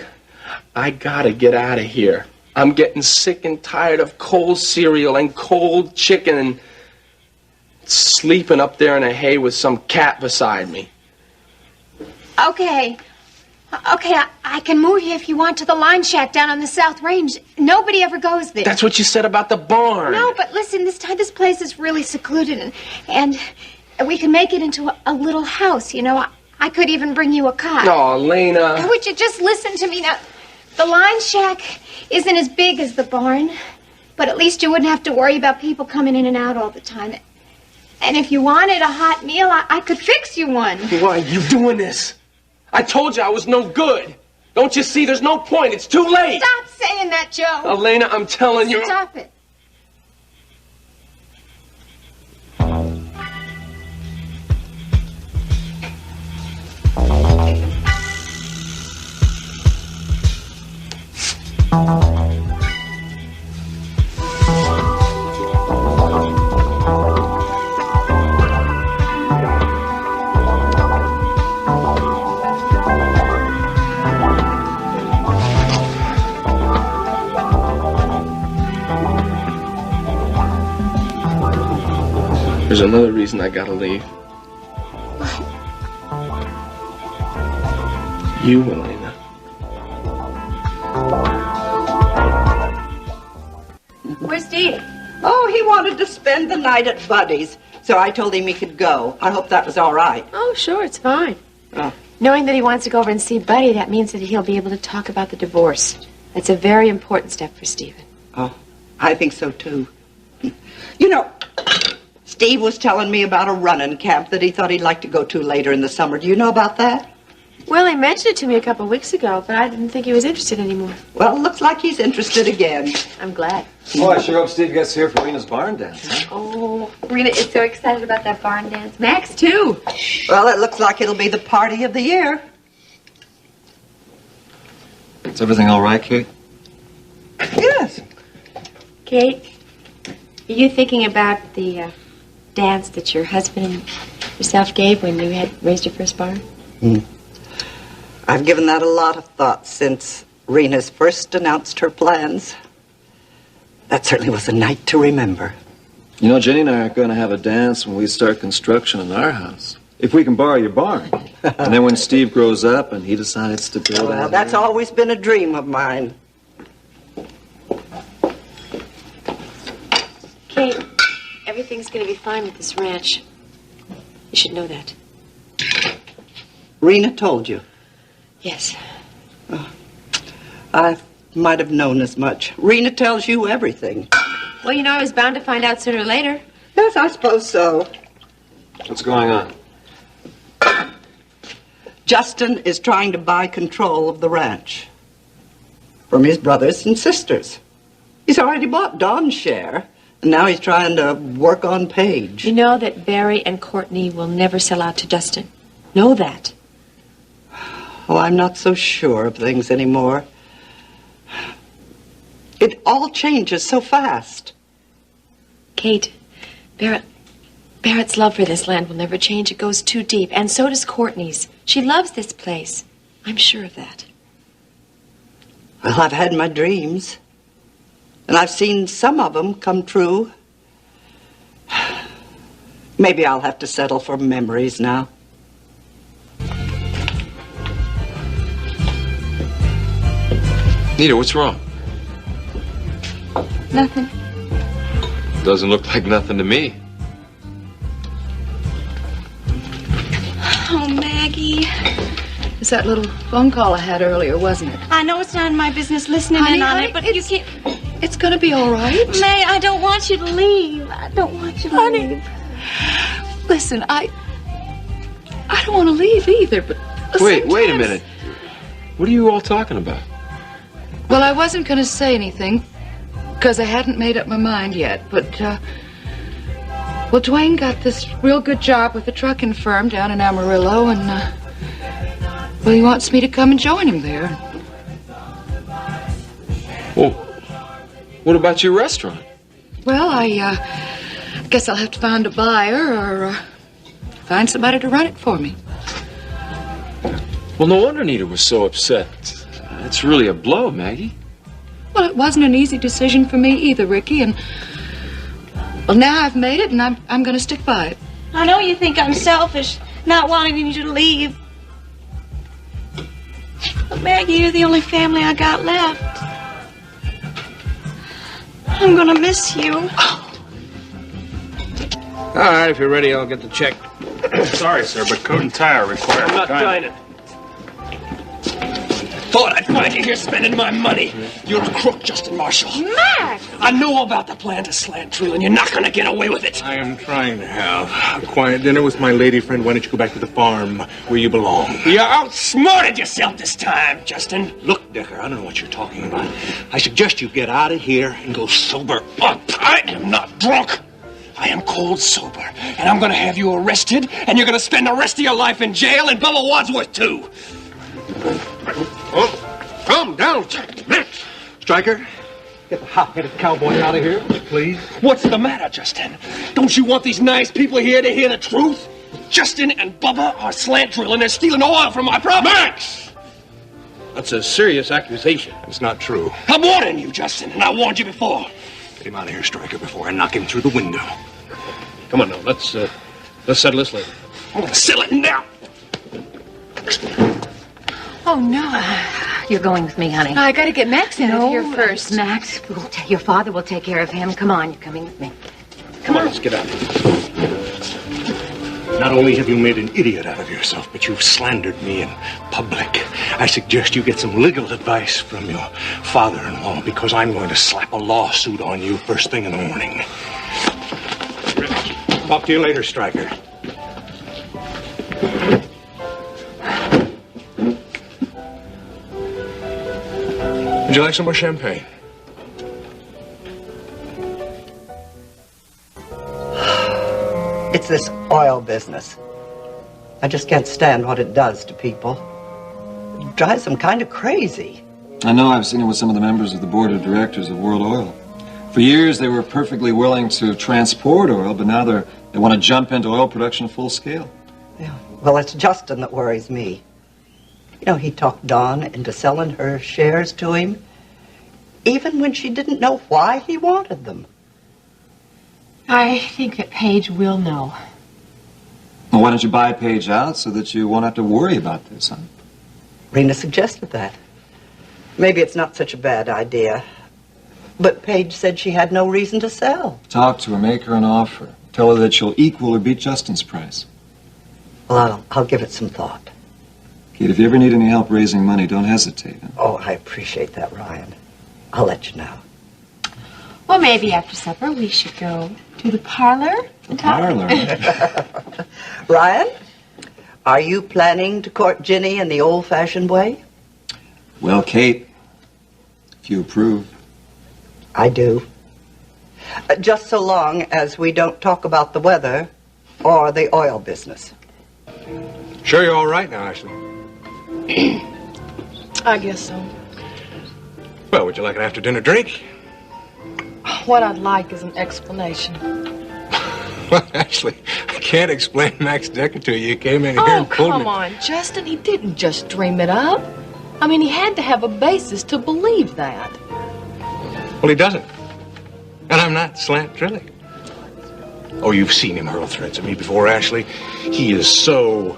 I gotta get out of here. I'm getting sick and tired of cold cereal and cold chicken and sleeping up there in a hay with some cat beside me. Okay. Okay, I can move you if you want to the line shack down on the South Range. Nobody ever goes there. That's what you said about the barn. No, but listen, this place is really secluded, and we can make it into a little house, you know. I could even bring you a cot. Oh, Elena. Would you just listen to me now? The line shack isn't as big as the barn, but at least you wouldn't have to worry about people coming in and out all the time. And if you wanted a hot meal, I could fix you one. Why are you doing this? I told you I was no good. Don't you see? There's no point. It's too late. Stop saying that, Joe. Elena, I'm telling you. Stop it. There's another reason I gotta leave. You, Elena. Where's Steve? Oh, he wanted to spend the night at Buddy's, so I told him he could go. I hope that was all right. Oh, sure, it's fine. Oh. Knowing that he wants to go over and see Buddy, that means that he'll be able to talk about the divorce. That's a very important step for Stephen. Oh, I think so, too. You know, Steve was telling me about a running camp that he thought he'd like to go to later in the summer. Do you know about that? Well, he mentioned it to me a couple of weeks ago, but I didn't think he was interested anymore. Well, looks like he's interested again. I'm glad. Oh, I sure hope Steve gets here for Rena's barn dance. Huh? Oh, Rena is so excited about that barn dance. Max, too. Well, it looks like it'll be the party of the year. Is everything all right, Kate? Yes. Kate, are you thinking about the dance that your husband and yourself gave when you had raised your first barn? I've given that a lot of thought since Rena's first announced her plans. That certainly was a night to remember. You know, Jenny and I are going to have a dance when we start construction in our house. If we can borrow your barn. And then when Steve grows up and he decides to build Well, it. that's always been a dream of mine. Kate, everything's going to be fine with this ranch. You should know that. Rena told you. Yes. Oh, I might have known as much. Rena tells you everything. Well, you know, I was bound to find out sooner or later. Yes, I suppose so. What's going on? Justin is trying to buy control of the ranch from his brothers and sisters. He's already bought Don's share, and now he's trying to work on Paige. You know that Barry and Courtney will never sell out to Justin. Know that. Oh, I'm not so sure of things anymore. It all changes so fast. Kate, Barrett's love for this land will never change. It goes too deep, and so does Courtney's. She loves this place. I'm sure of that. Well, I've had my dreams, and I've seen some of them come true. Maybe I'll have to settle for memories now. Nita, what's wrong? Nothing. Doesn't look like nothing to me. Oh, Maggie. It was that little phone call I had earlier, wasn't it? I know it's not my business listening Honey, in on honey, it, but you can't... It's gonna be all right. May, I don't want you to leave. I don't want you to leave. Listen, I don't want to leave either, but Wait a sometimes- minute. What are you all talking about? Well, I wasn't going to say anything because I hadn't made up my mind yet, but, well, Dwayne got this real good job with a trucking firm down in Amarillo, and, well, he wants me to come and join him there. Well, what about your restaurant? Well, I guess I'll have to find a buyer or find somebody to run it for me. Well, no wonder Nita was so upset. It's really a blow, Maggie. Well, it wasn't an easy decision for me either, Ricky, and, well, now I've made it, and I'm going to stick by it. I know you think I'm selfish, not wanting you to leave. But Maggie, you're the only family I got left. I'm gonna miss you. All right, if you're ready, I'll get the check. Sorry, sir, but coat and tie are required. I'm not dining. Thought I'd find you here spending my money. You're a crook, Justin Marshall. Max! I know about the plan to slant drill, and you're not gonna get away with it. I am trying to have a quiet dinner with my lady friend. Why don't you go back to the farm where you belong? You outsmarted yourself this time, Justin. Look, Decker, I don't know what you're talking about. I suggest you get out of here and go sober up. I am not drunk. I am cold sober, and I'm gonna have you arrested, and you're gonna spend the rest of your life in jail, and Bubba Wadsworth too. Oh, calm down, Max. Stryker, get the hot-headed cowboy out of here, please. What's the matter, Justin? Don't you want these nice people here to hear the truth? Justin and Bubba are slant drilling. They're stealing oil from my property. Max! That's a serious accusation. It's not true. I'm warning you, Justin, and I warned you before. Get him out of here, Stryker, before I knock him through the window. Come on now, let's settle this later. I'm gonna settle it now. Oh, no. You're going with me, honey. I gotta get Max in here first. Max, your father will take care of him. Come on, you're coming with me. Come on, let's get out. Not only have you made an idiot out of yourself, but you've slandered me in public. I suggest you get some legal advice from your father-in-law, because I'm going to slap a lawsuit on you first thing in the morning. Talk to you later, Stryker. Would you like some more champagne? It's this oil business. I just can't stand what it does to people. It drives them kind of crazy. I know. I've seen it with some of the members of the board of directors of World Oil. For years, they were perfectly willing to transport oil, but now they want to jump into oil production full scale. Yeah. Well, it's Justin that worries me. You know, he talked Dawn into selling her shares to him, even when she didn't know why he wanted them. I think that Paige will know. Well, why don't you buy Paige out so that you won't have to worry about this, huh? Rena suggested that. Maybe it's not such a bad idea. But Paige said she had no reason to sell. Talk to her, make her an offer. Tell her that she'll equal or beat Justin's price. Well, I'll give it some thought. Kate, if you ever need any help raising money, don't hesitate. Huh? Oh, I appreciate that, Ryan. I'll let you know. Well, maybe after supper we should go to the parlor. Ryan, are you planning to court Ginny in the old-fashioned way? Well, Kate, if you approve. I do. Just so long as we don't talk about the weather or the oil business. Sure you're all right now, Ashley? I guess so. Well, would you like an after-dinner drink? What I'd like is an explanation. Well, Ashley, I can't explain Max Decker to you. You came in here Oh, and pulled come me. on, Justin. He didn't just dream it up. I mean, he had to have a basis to believe that. Well, he doesn't. And I'm not slant drilling. Oh, you've seen him hurl threats at me before, Ashley. He is so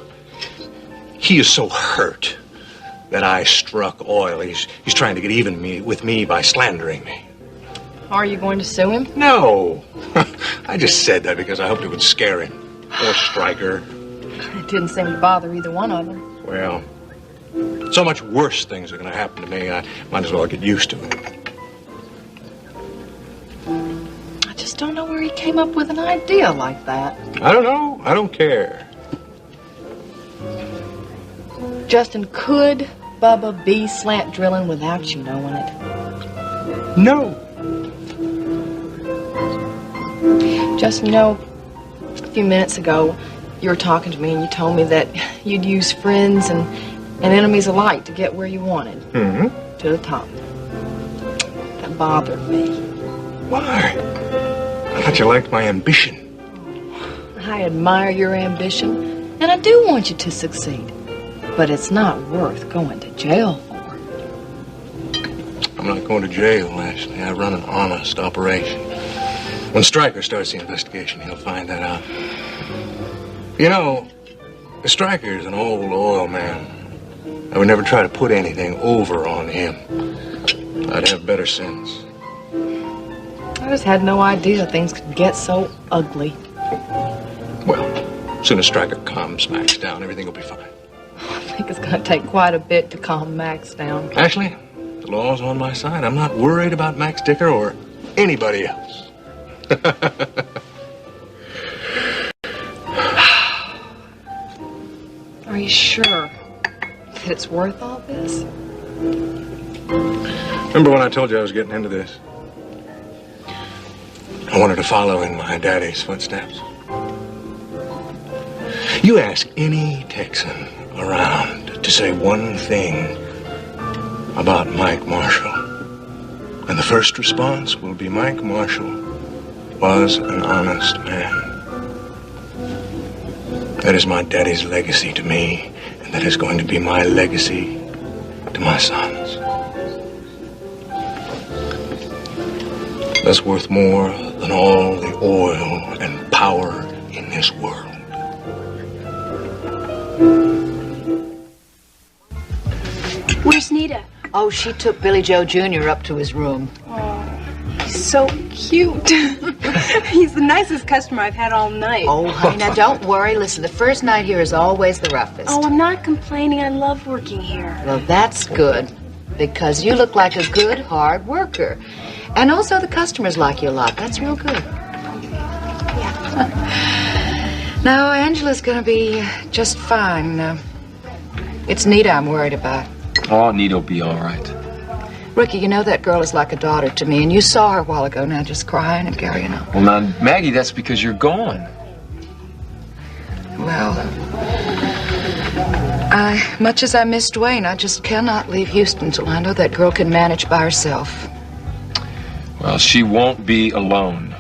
hurt that I struck oil. He's trying to get even with me by slandering me. Are you going to sue him? No. I just said that because I hoped it would scare him. Or Stryker. It didn't seem to bother either one of them. Well, so much worse things are going to happen to me. I might as well get used to it. just don't know where he came up with an idea like that. I don't know. I don't care. Justin, could Bubba be slant drilling without you knowing it? No. Justin, you know, a few minutes ago, you were talking to me and you told me that you'd use friends and enemies alike to get where you wanted. Mm-hmm. To the top. That bothered me. Why? I thought you liked my ambition. I admire your ambition, and I do want you to succeed. But it's not worth going to jail for. I'm not going to jail, Ashley. I run an honest operation. When Stryker starts the investigation, he'll find that out. You know, Stryker's an old oil man. I would never try to put anything over on him. I'd have better sense. I just had no idea things could get so ugly. Well, as soon as Stryker calms Max down, everything will be fine. I think it's going to take quite a bit to calm Max down. Ashley, the law's on my side. I'm not worried about Max Dicker or anybody else. Are you sure that it's worth all this? Remember when I told you I was getting into this? I wanted to follow in my daddy's footsteps. You ask any Texan around to say one thing about Mike Marshall, and the first response will be Mike Marshall was an honest man. That is my daddy's legacy to me, and that is going to be my legacy to my sons. That's worth more than all the oil and power in this world. Where's Nita? Oh, she took Billy Joe Jr. up to his room. Oh, he's so cute. He's the nicest customer I've had all night. Oh, honey, now don't worry. Listen, the first night here is always the roughest. Oh, I'm not complaining. I love working here. Well, that's good, because you look like a good, hard worker. And also the customers like you a lot. That's real good. Yeah. Now, Angela's going to be just fine. It's Nita I'm worried about. Oh, Nita'll be all right. Ricky, you know that girl is like a daughter to me, and you saw her a while ago now, just crying and carrying on. Well, now, Maggie, that's because you're gone. Well, much as I miss Dwayne, I just cannot leave Houston till I know that girl can manage by herself. Well, she won't be alone.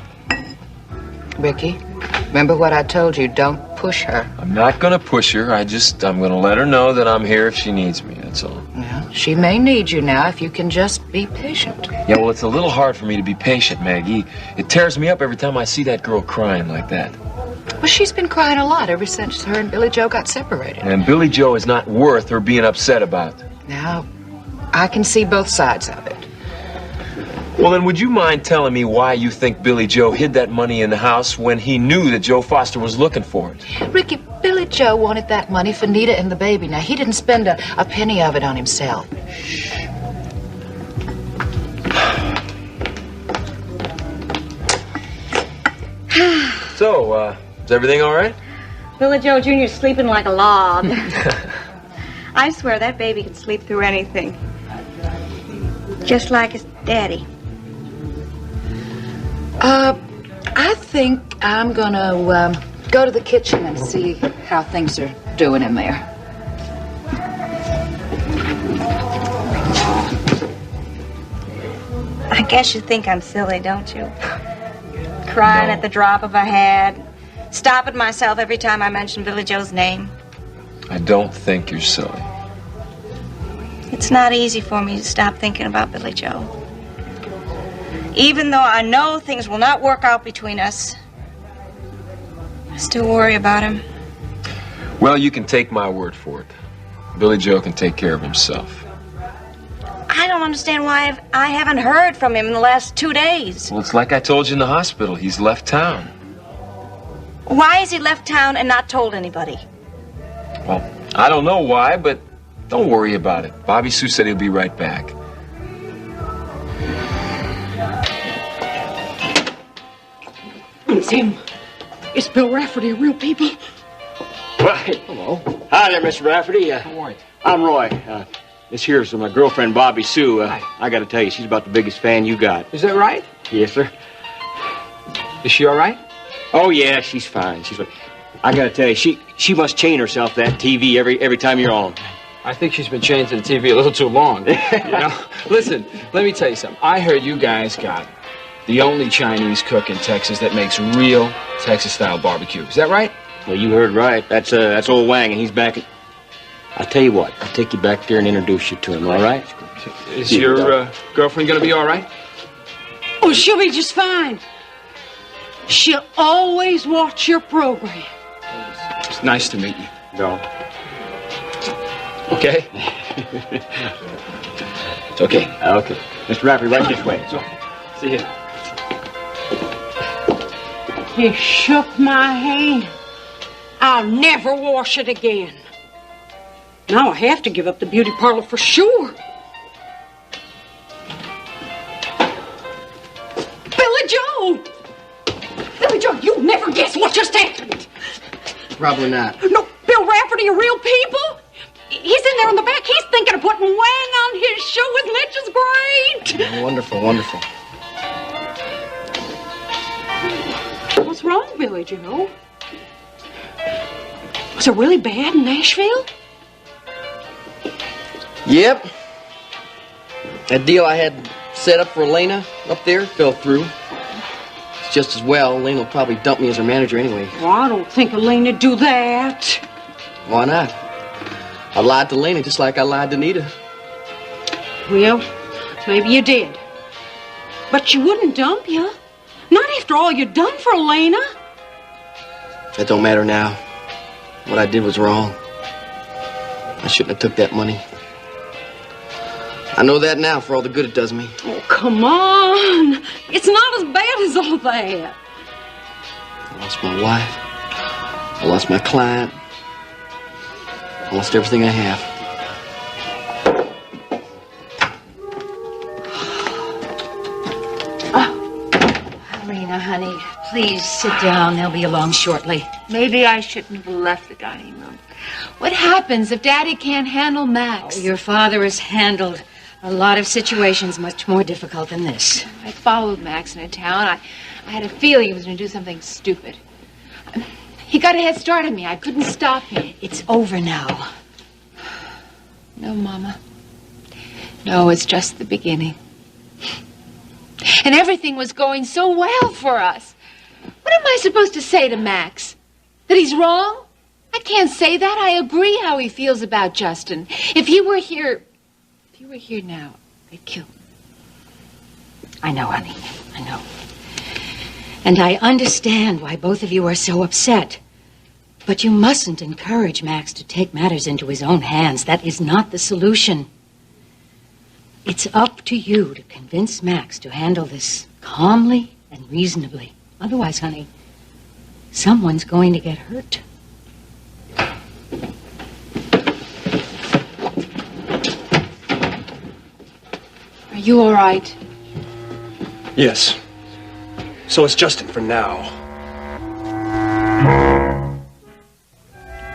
Ricky, remember what I told you, don't push her. I'm not gonna push her. I'm gonna let her know that I'm here if she needs me, that's all. Yeah, she may need you now if you can just be patient. Yeah, well, it's a little hard for me to be patient, Maggie. It tears me up every time I see that girl crying like that. Well, she's been crying a lot ever since her and Billy Joe got separated. And Billy Joe is not worth her being upset about. Now, I can see both sides of it. Well, then would you mind telling me why you think Billy Joe hid that money in the house when he knew that Joe Foster was looking for it? Ricky, Billy Joe wanted that money for Nita and the baby. Now, he didn't spend a penny of it on himself. So, is everything all right? Billy Joe Jr.'s sleeping like a log. I swear that baby can sleep through anything. Just like his daddy. I think I'm gonna go to the kitchen and see how things are doing in there. I guess you think I'm silly, don't you? Crying at the drop of a hat, stopping myself every time I mention Billy Joe's name. I don't think you're silly. It's not easy for me to stop thinking about Billy Joe. Even though I know things will not work out between us, I still worry about him. Well, you can take my word for it. Billy Joe can take care of himself. I don't understand why I haven't heard from him in the last 2 days. Well, it's like I told you in the hospital. He's left town. Why has he left town and not told anybody? Well, I don't know why, but don't worry about it. Bobby Sue said he'll be right back. It's him. It's Bill Rafferty of Real People. Right. Hello. Hi there, Mr. Rafferty. How are you? I'm Roy. This here's my girlfriend, Bobby Sue. I got to tell you, she's about the biggest fan you got. Is that right? Yes, sir. Is she all right? Oh, yeah, she's fine. She's fine. I got to tell you, she must chain herself to that TV every time you're on. I think she's been chained to the TV a little too long. You know? Listen, let me tell you something. I heard you guys got the only Chinese cook in Texas that makes real Texas-style barbecue. Is that right? Well, you heard right. That's old Wang, and he's back at... I'll tell you what. I'll take you back there and introduce you to him, all right? Is your girlfriend going to be all right? Oh, she'll be just fine. She'll always watch your program. It's nice to meet you. No. Okay? It's okay. Okay. Mr. Rafferty, right this way. So, see you. He shook my hand. I'll never wash it again. Now I have to give up the beauty parlor for sure. Billy Joe! Billy Joe, you'll never guess what just happened. Probably not. No, Bill Rafferty of Real People? He's in there in the back. He's thinking of putting Wang on his show. Isn't that just great? Oh, wonderful, wonderful. What's wrong, Billy Joe? Was it really bad in Nashville? Yep. That deal I had set up for Elena up there fell through. It's just as well. Elena will probably dump me as her manager anyway. Well, I don't think Elena do that. Why not? I lied to Elena just like I lied to Nita. Well, maybe you did. But she wouldn't dump you. Not after all you'd done for Elena. That don't matter now. What I did was wrong. I shouldn't have took that money. I know that now for all the good it does me. Oh, come on. It's not as bad as all that. I lost my wife. I lost my client. I lost everything I have. Lena, honey, please sit down. They'll be along shortly. Maybe I shouldn't have left the dining room. What happens if Daddy can't handle Max? Oh, your father has handled a lot of situations much more difficult than this. I followed Max into town. I had a feeling he was going to do something stupid. He got a head start on me. I couldn't stop him. It's over now. No, Mama. No, it's just the beginning. And everything was going so well for us. What am I supposed to say to Max? That he's wrong? I can't say that. I agree how he feels about Justin. If he were here now, I'd kill him. I know, honey. I know. And I understand why both of you are so upset. But you mustn't encourage Max to take matters into his own hands. That is not the solution. It's up to you to convince Max to handle this calmly and reasonably. Otherwise, honey, someone's going to get hurt. Are you all right? Yes. So is Justin for now.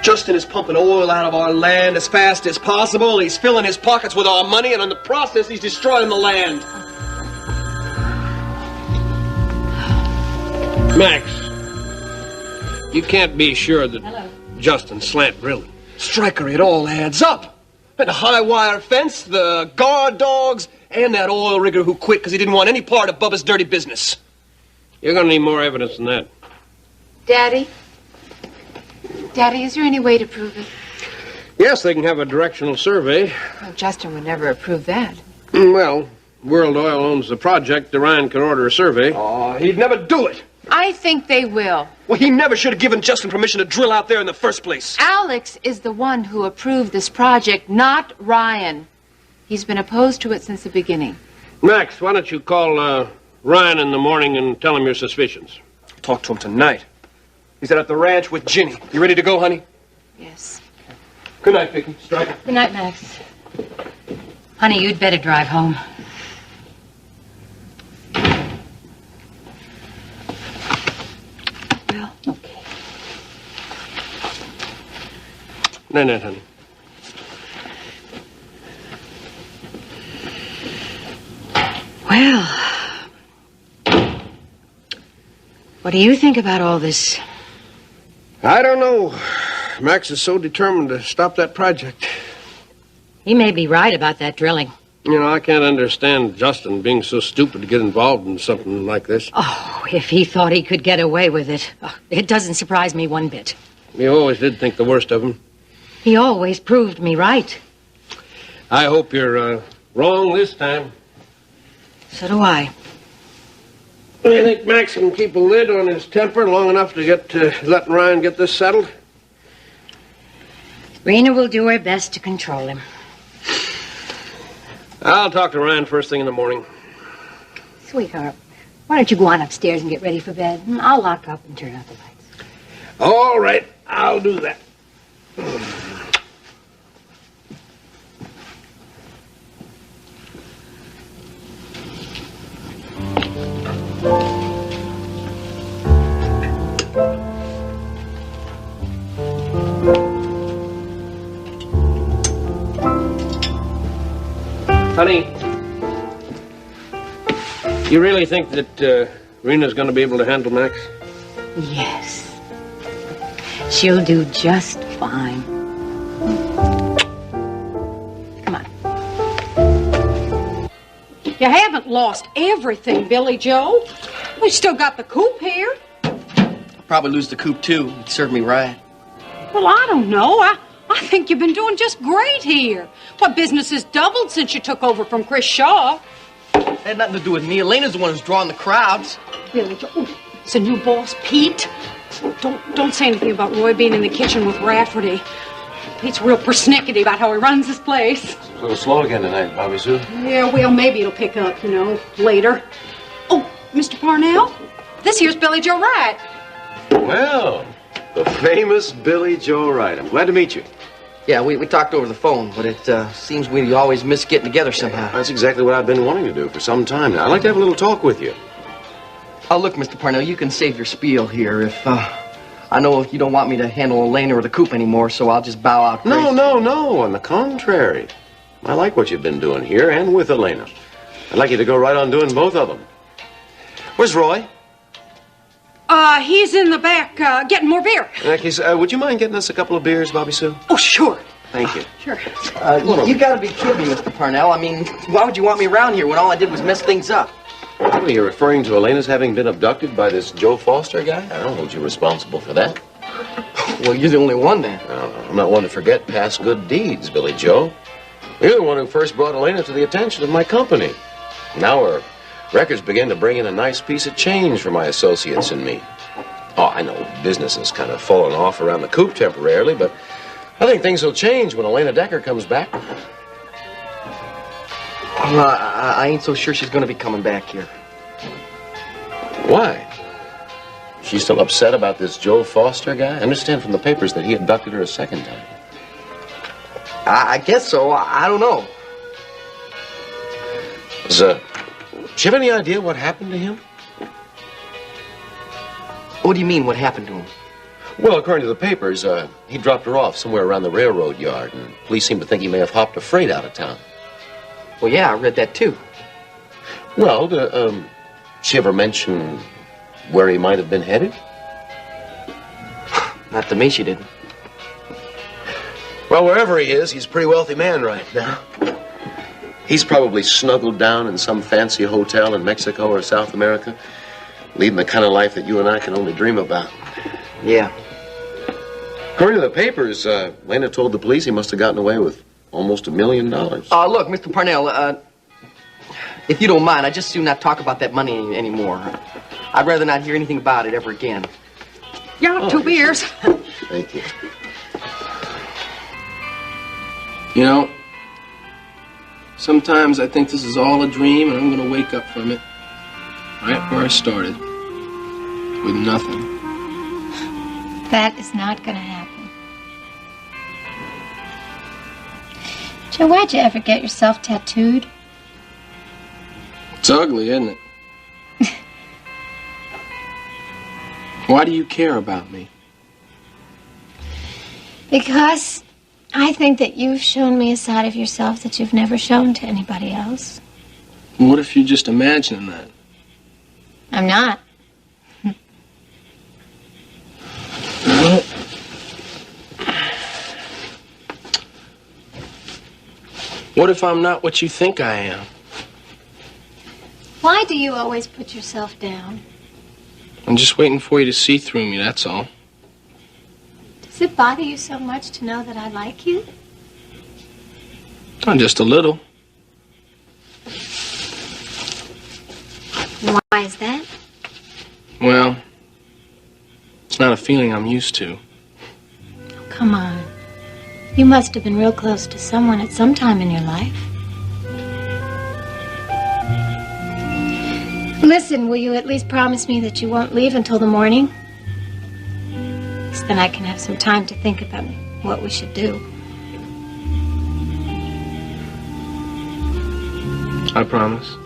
Justin is pumping oil out of our land as fast as possible. He's filling his pockets with our money, and in the process, he's destroying the land. Max, you can't be sure that Justin's slant drilling. Striker, it all adds up. And the high wire fence, the guard dogs, and that oil rigger who quit because he didn't want any part of Bubba's dirty business. You're going to need more evidence than that. Daddy? Daddy, is there any way to prove it? Yes, they can have a directional survey. Well, Justin would never approve that. Well, World Oil owns the project. Orion can order a survey. Oh, he'd never do it. I think they will. Well, he never should have given Justin permission to drill out there in the first place. Alex is the one who approved this project, not Ryan. He's been opposed to it since the beginning. Max, why don't you call Ryan in the morning and tell him your suspicions? Talk to him tonight. He's out at the ranch with Ginny. You ready to go, honey? Yes. Good night, Vicky. Striker. Good night, Max. Honey, you'd better drive home. Night-night, honey. Well, what do you think about all this? I don't know. Max is so determined to stop that project. He may be right about that drilling. You know, I can't understand Justin being so stupid to get involved in something like this. Oh, if he thought he could get away with it. Oh, it doesn't surprise me one bit. You always did think the worst of him. He always proved me right. I hope you're wrong this time. So do I. Do you think Max can keep a lid on his temper long enough to get let Ryan get this settled? Rena will do her best to control him. I'll talk to Ryan first thing in the morning. Sweetheart, why don't you go on upstairs and get ready for bed? I'll lock up and turn out the lights. All right, I'll do that. Honey, you really think that Rena's going to be able to handle Max? Yes. She'll do just fine. Come on. You haven't lost everything, Billy Joe. We still got the coop here. I'll probably lose the coop, too. It'd serve me right. Well, I don't know. I think you've been doing just great here. What business has doubled since you took over from Chris Shaw? It had nothing to do with me. Elena's the one who's drawing the crowds. Billy Joe, it's a new boss, Pete. Don't say anything about Roy being in the kitchen with Rafferty. Pete's real persnickety about how he runs this place. A little slow again tonight, Bobby Sue. Yeah, well, maybe it'll pick up, later. Oh, Mr. Parnell, this here's Billy Joe Wright. Well, the famous Billy Joe Wright. I'm glad to meet you. Yeah, we talked over the phone, but it seems we always miss getting together somehow. That's exactly what I've been wanting to do for some time now. I'd like to have a little talk with you. Oh, look, Mr. Parnell, you can save your spiel here if, I know you don't want me to handle Elena or the coop anymore, so I'll just bow out. No. On the contrary. I like what you've been doing here and with Elena. I'd like you to go right on doing both of them. Where's Roy? He's in the back, getting more beer. In that case, would you mind getting us a couple of beers, Bobby Sue? Oh, sure. Thank you. Sure. You gotta be kidding me, Mr. Parnell. I mean, why would you want me around here when all I did was mess things up? Well, you're referring to Elena's having been abducted by this Joe Foster guy? I don't hold you responsible for that. Well, you're the only one then. I'm not one to forget past good deeds, Billy Joe. You're the one who first brought Elena to the attention of my company. Now her records begin to bring in a nice piece of change for my associates and me. Oh, I know business has kind of fallen off around the coop temporarily, but I think things will change when Elena Decker comes back. Well, I ain't so sure she's gonna be coming back here. Why? She's still upset about this Joe Foster guy? I understand from the papers that he abducted her a second time. I guess so. I don't know. Do you have any idea what happened to him? What do you mean, what happened to him? Well, according to the papers, he dropped her off somewhere around the railroad yard, and police seem to think he may have hopped a freight out of town. Well, yeah, I read that too. Well, did she ever mention where he might have been headed? Not to me, she didn't. Well, wherever he is, he's a pretty wealthy man right now. He's probably snuggled down in some fancy hotel in Mexico or South America, leading the kind of life that you and I can only dream about. Yeah. According to the papers, Lena told the police he must have gotten away with almost $1 million. Look, Mr. Parnell, if you don't mind, I'd just soon not talk about that money anymore. I'd rather not hear anything about it ever again. Yeah, 2 beers. Thank you. You know, sometimes I think this is all a dream and I'm going to wake up from it right where I started, with nothing. That is not going to happen. Joe, why'd you ever get yourself tattooed? It's ugly, isn't it? Why do you care about me? Because I think that you've shown me a side of yourself that you've never shown to anybody else. What if you're just imagining that? I'm not. Well, what if I'm not what you think I am? Why do you always put yourself down? I'm just waiting for you to see through me, that's all. Does it bother you so much to know that I like you? Oh, just a little. Why is that? Well, it's not a feeling I'm used to. Oh, come on. You must have been real close to someone at some time in your life. Listen, will you at least promise me that you won't leave until the morning? So then I can have some time to think about what we should do. I promise.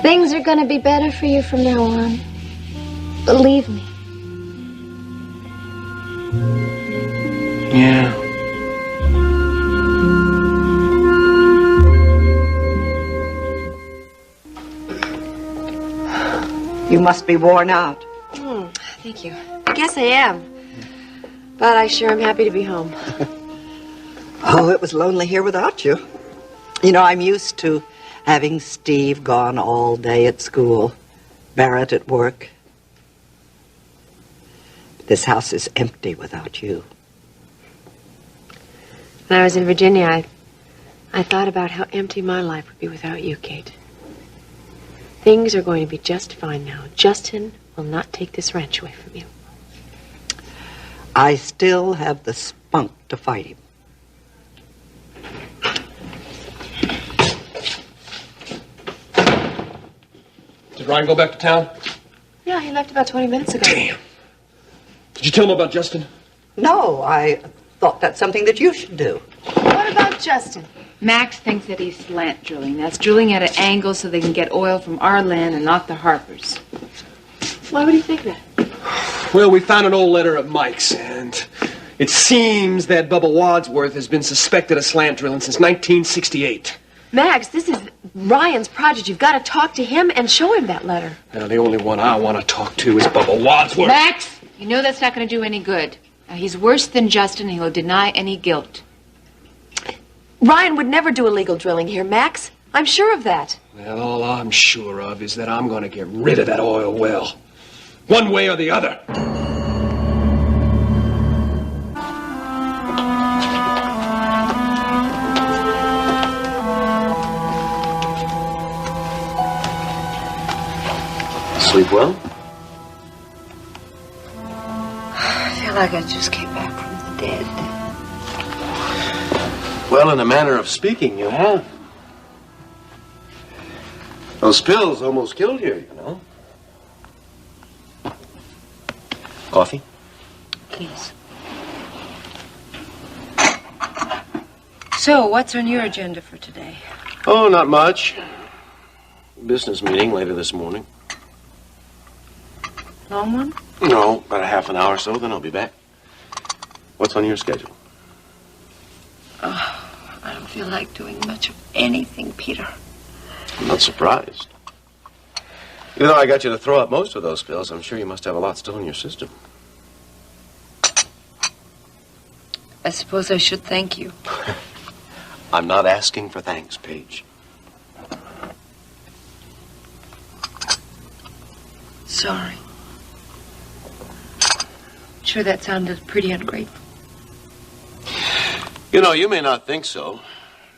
Things are going to be better for you from now on. Believe me. Yeah. You must be worn out. Thank you. I guess I am. But I sure am happy to be home. Oh, it was lonely here without you. You know, I'm used to having Steve gone all day at school, Barrett at work. This house is empty without you. When I was in Virginia, I thought about how empty my life would be without you, Kate. Things are going to be just fine now. Justin will not take this ranch away from you. I still have the spunk to fight him. Did Ryan go back to town? Yeah, he left about 20 minutes ago. Damn. Did you tell him about Justin? No, I thought that's something that you should do. What about Justin? Max thinks that he's slant drilling. That's drilling at an angle so they can get oil from our land and not the Harpers. Why would he think that? Well, we found an old letter of Mike's, and it seems that Bubba Wadsworth has been suspected of slant drilling since 1968. Max, this is Ryan's project. You've got to talk to him and show him that letter. Now, the only one I want to talk to is Bubba Wadsworth. Max, you know that's not going to do any good. Now, he's worse than Justin. He'll deny any guilt. Ryan would never do illegal drilling here, Max. I'm sure of that. Well, all I'm sure of is that I'm going to get rid of that oil well. One way or the other. Sleep well? I feel like I just came back from the dead. Well, in a manner of speaking, you have. Those spills almost killed you, you know. Coffee? Please. So, what's on your agenda for today? Oh, not much. Business meeting later this morning. Long one? No, about a half an hour or so, then I'll be back. What's on your schedule? Oh, I don't feel like doing much of anything, Peter. I'm not surprised. Even though I got you to throw up most of those pills, I'm sure you must have a lot still in your system. I suppose I should thank you. I'm not asking for thanks, Paige. Sorry. Sure, that sounded pretty ungrateful. You know, you may not think so.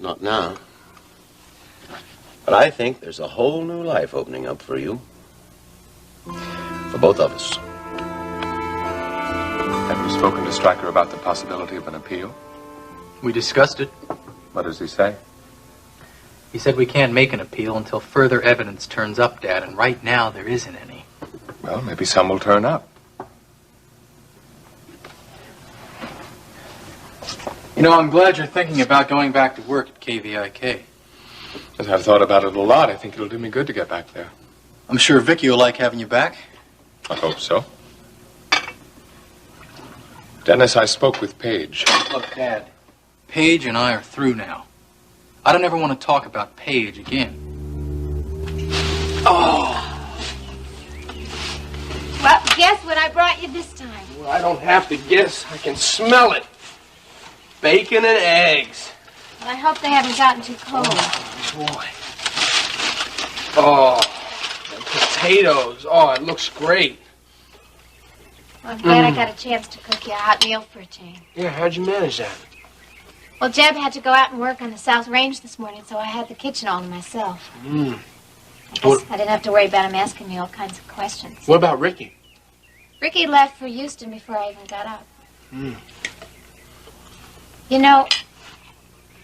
Not now. But I think there's a whole new life opening up for you. For both of us. Have you spoken to Stryker about the possibility of an appeal? We discussed it. What does he say? He said we can't make an appeal until further evidence turns up, Dad, and right now there isn't any. Well, maybe some will turn up. You know, I'm glad you're thinking about going back to work at KVIK. As I've thought about it a lot, I think it'll do me good to get back there. I'm sure Vicky will like having you back. I hope so. Dennis, I spoke with Paige. Look, Dad, Paige and I are through now. I don't ever want to talk about Paige again. Oh, Well, guess what I brought you this time? well, I don't have to guess. I can smell it. Bacon and eggs. Well, I hope they haven't gotten too cold. Boy. Oh, and potatoes. Oh, it looks great. Well, I'm glad I got a chance to cook you a hot meal for a change. Yeah, how'd you manage that? Well, Jeb had to go out and work on the South Range this morning, so I had the kitchen all to myself. Mm. I didn't have to worry about him asking me all kinds of questions. What about Ricky? Ricky left for Houston before I even got up. Mm. You know,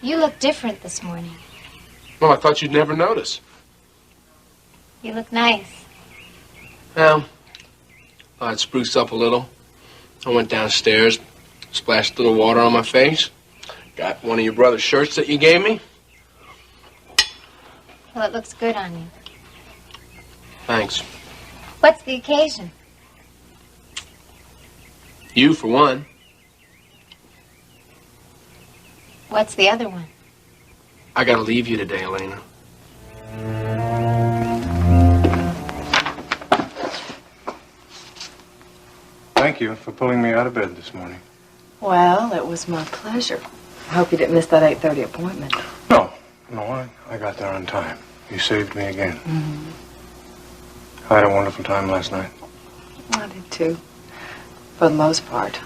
you look different this morning. Well, I thought you'd never notice. You look nice. Well, I'd spruce up a little. I went downstairs, splashed a little water on my face, got one of your brother's shirts that you gave me. Well, it looks good on you. Thanks. What's the occasion? You, for one. What's the other one? I gotta leave you today, Elena. Thank you for pulling me out of bed this morning. Well, it was my pleasure. I hope you didn't miss that 8:30 appointment. No, I got there on time. You saved me again. Mm-hmm. I had a wonderful time last night. I did too, for the most part.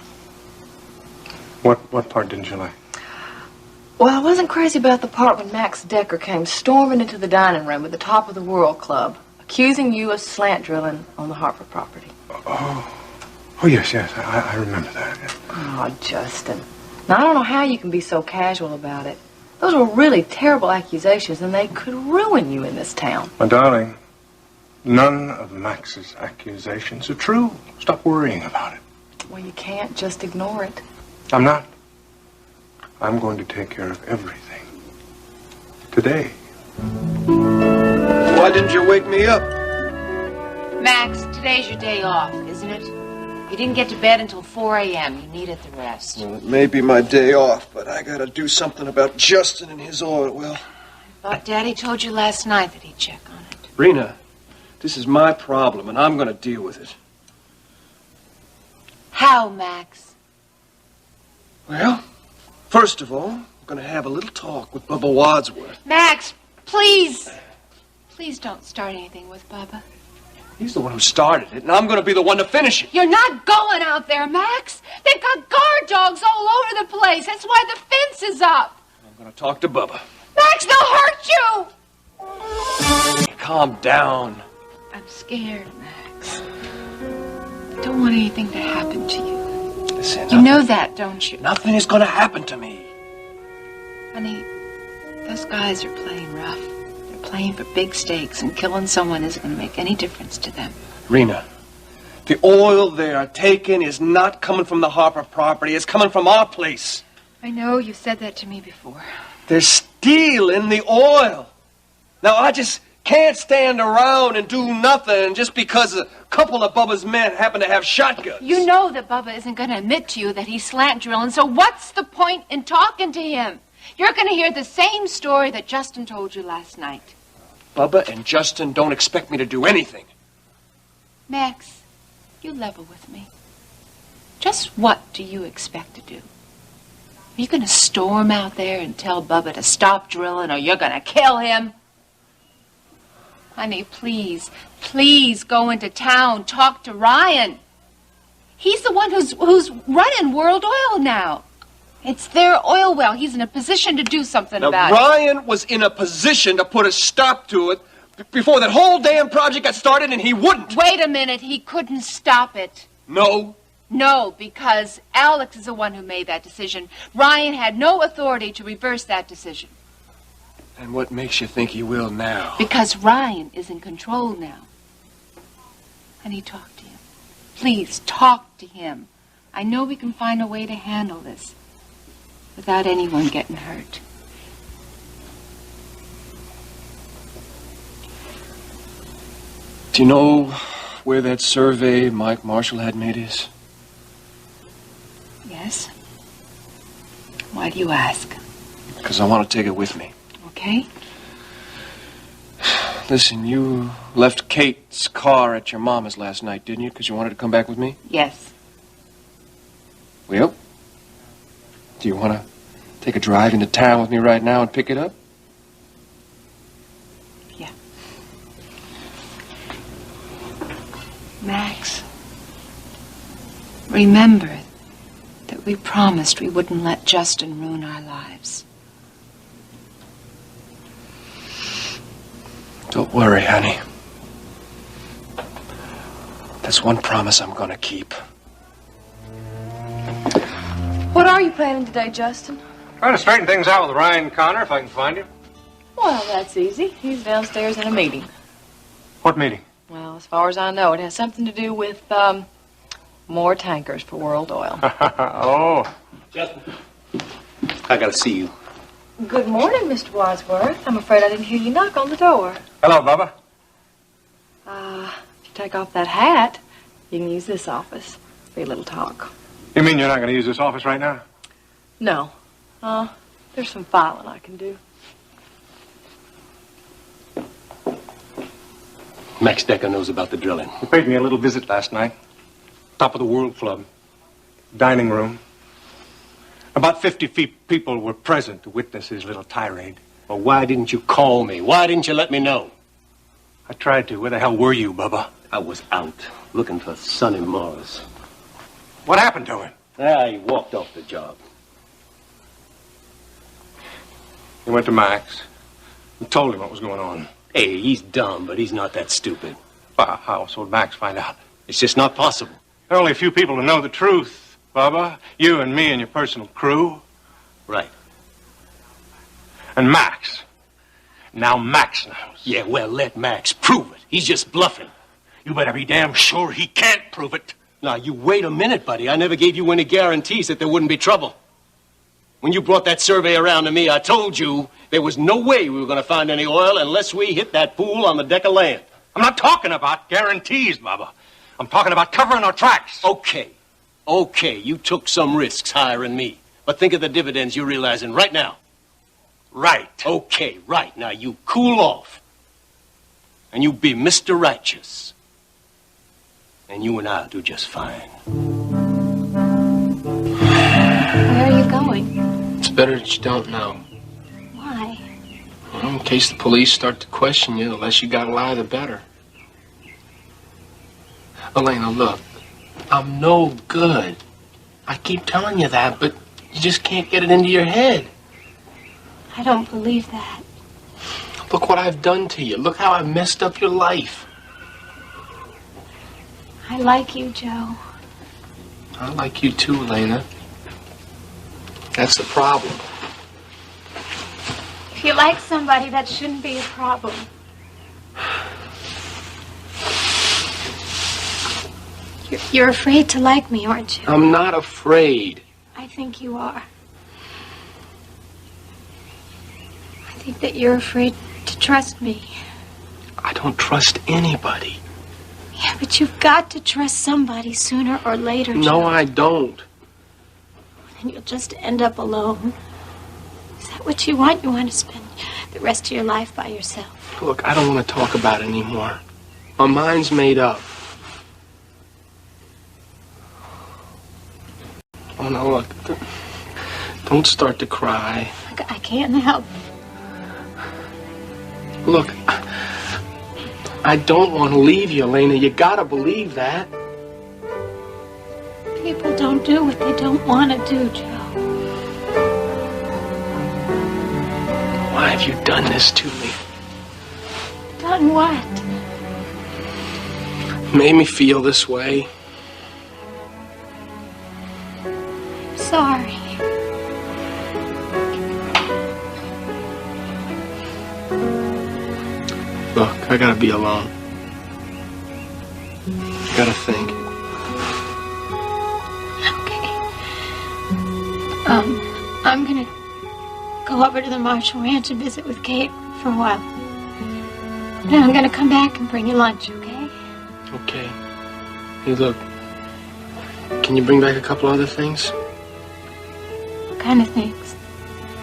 What part didn't you like? Well, I wasn't crazy about the part when Max Decker came storming into the dining room at the Top of the World Club, accusing you of slant drilling on the Harper property. Oh, yes, I remember that. Yeah. Oh, Justin. Now, I don't know how you can be so casual about it. Those were really terrible accusations, and they could ruin you in this town. My darling, none of Max's accusations are true. Stop worrying about it. Well, you can't just ignore it. I'm not. I'm going to take care of everything. Today. Why didn't you wake me up? Max, today's your day off, isn't it? You didn't get to bed until 4 a.m. You needed the rest. Well, it may be my day off, but I gotta do something about Justin and his oil well. Thought Daddy told you last night that he'd check on it. Rena, this is my problem, and I'm gonna deal with it. How, Max? Well, first of all, I'm gonna have a little talk with Bubba Wadsworth. Max, please. Please don't start anything with Bubba. He's the one who started it, and I'm gonna be the one to finish it. You're not going out there, Max. They've got guard dogs all over the place. That's why the fence is up. I'm gonna talk to Bubba. Max, they'll hurt you. Calm down. I'm scared, Max. I don't want anything to happen to you. Listen, You know that, don't you? nothing is gonna happen to me. Honey, those guys are playing rough. They're playing for big stakes, and killing someone isn't going to make any difference to them. Rena, the oil they are taking is not coming from the Harper property. It's coming from our place. I know, you've said that to me before. They're stealing the oil. Now, I just can't stand around and do nothing just because a couple of Bubba's men happen to have shotguns. You know that Bubba isn't going to admit to you that he's slant drilling, so what's the point in talking to him? You're going to hear the same story that Justin told you last night. Bubba and Justin don't expect me to do anything. Max, you level with me. Just what do you expect to do? Are you going to storm out there and tell Bubba to stop drilling, or you're going to kill him? Honey, please, please go into town, talk to Ryan. He's the one who's running World Oil now. It's their oil well. He's in a position to do something Now, about it. Ryan was in a position to put a stop to it before that whole damn project got started, and he wouldn't. Wait a minute. He couldn't stop it. No. No, because Alex is the one who made that decision. Ryan had no authority to reverse that decision. And what makes you think he will now? Because Ryan is in control now. Honey, talk to him. Please, talk to him. I know we can find a way to handle this without anyone getting hurt. Do you know where that survey Mike Marshall had made is? Yes? Why do you ask? Because I want to take it with me. Okay? Listen, you left Kate's car at your mama's last night, didn't you? Because you wanted to come back with me? Yes. Well, do you want to take a drive into town with me right now and pick it up? Yeah. Max, remember that we promised we wouldn't let Justin ruin our lives. Don't worry, honey. That's one promise I'm gonna keep. What are you planning today, Justin? Trying to straighten things out with Ryan Connor, if I can find him. Well, that's easy. He's downstairs in a meeting. What meeting? Well, as far as I know, it has something to do with, more tankers for World Oil. Oh. Justin, I gotta see you. Good morning, Mr. Wadsworth. I'm afraid I didn't hear you knock on the door. Hello, Bubba. If you take off that hat, you can use this office. Be a little talk. You mean you're not going to use this office right now? No. There's some filing I can do. Max Decker knows about the drilling. He paid me a little visit last night. Top of the World Club. Dining room. About 50 people were present to witness his little tirade. Well, why didn't you call me? Why didn't you let me know? I tried to. Where the hell were you, Bubba? I was out looking for Sonny Morris. What happened to him? He walked off the job. He went to Max and told him what was going on. Hey, he's dumb, but he's not that stupid. Well, how else would Max find out? It's just not possible. There are only a few people who know the truth, Bubba. You and me and your personal crew. Right. And Max. Now Max knows. Yeah, well, let Max prove it. He's just bluffing. You better be damn sure he can't prove it. Now, you wait a minute, buddy. I never gave you any guarantees that there wouldn't be trouble. When you brought that survey around to me, I told you there was no way we were going to find any oil unless we hit that pool on the deck of land. I'm not talking about guarantees, Bubba. I'm talking about covering our tracks. Okay, you took some risks hiring me. But think of the dividends you're realizing right now. Right. Okay, right. Now, you cool off. And you be Mr. Righteous. And you and I'll do just fine. Where are you going? It's better that you don't know. Why? Well, in case the police start to question you, the less you gotta lie, the better. Elena, look, I'm no good. I keep telling you that, but you just can't get it into your head. I don't believe that. Look what I've done to you. Look how I've messed up your life. I like you, Joe. I like you too, Elena. That's the problem. If you like somebody, that shouldn't be a problem. You're afraid to like me, aren't you? I'm not afraid. I think you are. I think that you're afraid to trust me. I don't trust anybody. Yeah, but you've got to trust somebody sooner or later, Joe. No, I don't. And you'll just end up alone. Is that what you want? You want to spend the rest of your life by yourself? Look, I don't want to talk about it anymore. My mind's made up. Oh, no, look. Don't start to cry. I can't help. Look, I don't want to leave you, Elena. You gotta believe that. People don't do what they don't want to do, Joe. Why have you done this to me? Done what? Made me feel this way. Sorry. Look, I gotta be alone. I gotta think. I'm gonna go over to the Marshall Ranch and visit with Kate for a while. Then I'm gonna come back and bring you lunch, okay? Okay. Hey, look. Can you bring back a couple other things? kind of things?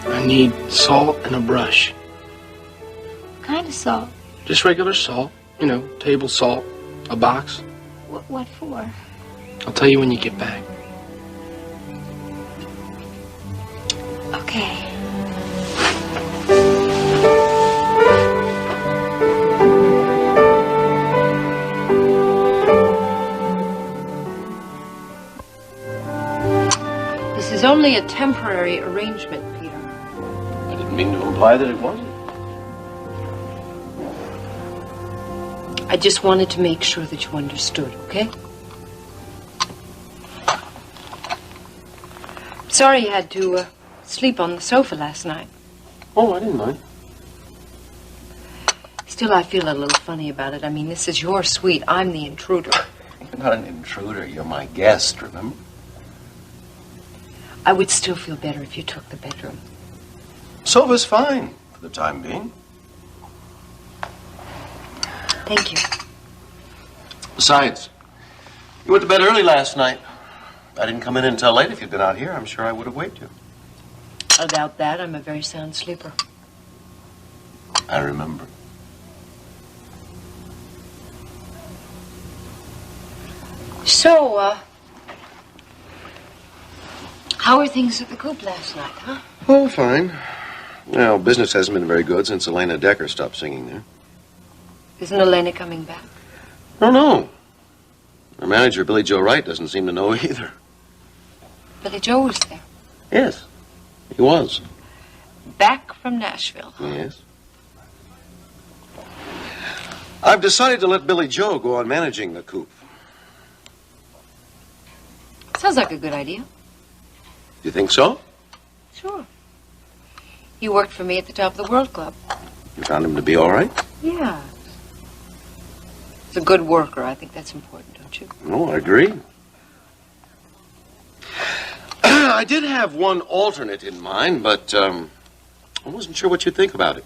I need salt and a brush. What kind of salt? Just regular salt. You know, table salt. A box. What for? I'll tell you when you get back. Okay. This is only a temporary arrangement, Peter. I didn't mean to imply that it wasn't. I just wanted to make sure that you understood, okay? Sorry you had to sleep on the sofa last night. Oh, I didn't mind. Still, I feel a little funny about it. I mean, this is your suite. I'm the intruder. You're not an intruder. You're my guest, remember? I would still feel better if you took the bedroom. Sofa's fine for the time being. Thank you. Besides, you went to bed early last night. I didn't come in until late. If you'd been out here, I'm sure I would have waked you. I doubt that. I'm a very sound sleeper. I remember. So, how are things at the coop last night, huh? Oh, fine. Well, business hasn't been very good since Elena Decker stopped singing there. Isn't Elena coming back? Oh, no. Our manager, Billy Joe Wright, doesn't seem to know either. Billy Joe was there. Yes, he was. Back from Nashville. Yes. I've decided to let Billy Joe go on managing the coop. Sounds like a good idea. You think so? Sure. He worked for me at the Top of the World Club. You found him to be all right? Yeah. He's a good worker. I think that's important, don't you? No, I agree. I did have one alternate in mind, but I wasn't sure what you'd think about it.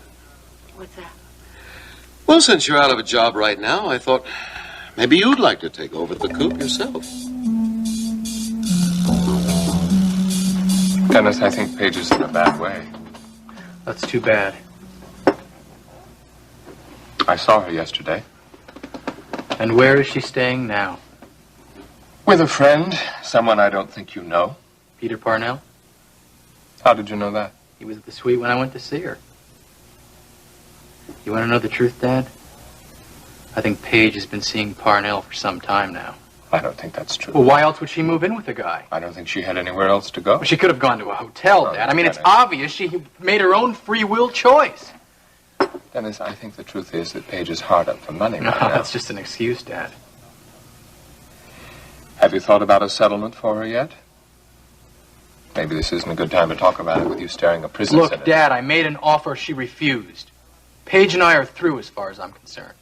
What's that? Well, since you're out of a job right now, I thought maybe you'd like to take over the coop yourself. Dennis, I think Paige is in a bad way. That's too bad. I saw her yesterday. And where is she staying now? With a friend, someone I don't think you know. Peter Parnell? How did you know that? He was at the suite when I went to see her. You want to know the truth, Dad? I think Paige has been seeing Parnell for some time now. I don't think that's true. Well, why else would she move in with the guy? I don't think she had anywhere else to go. Well, she could have gone to a hotel, Oh, Dad. I mean, it's Dennis. obvious she made her own free will choice. Dennis, I think the truth is that Paige is hard up for money No, right now. that's just an excuse, Dad. Have you thought about a settlement for her yet? Maybe this isn't a good time to talk about it with you staring a prison Look, sentence. Dad, I made an offer she refused. Paige and I are through as far as I'm concerned.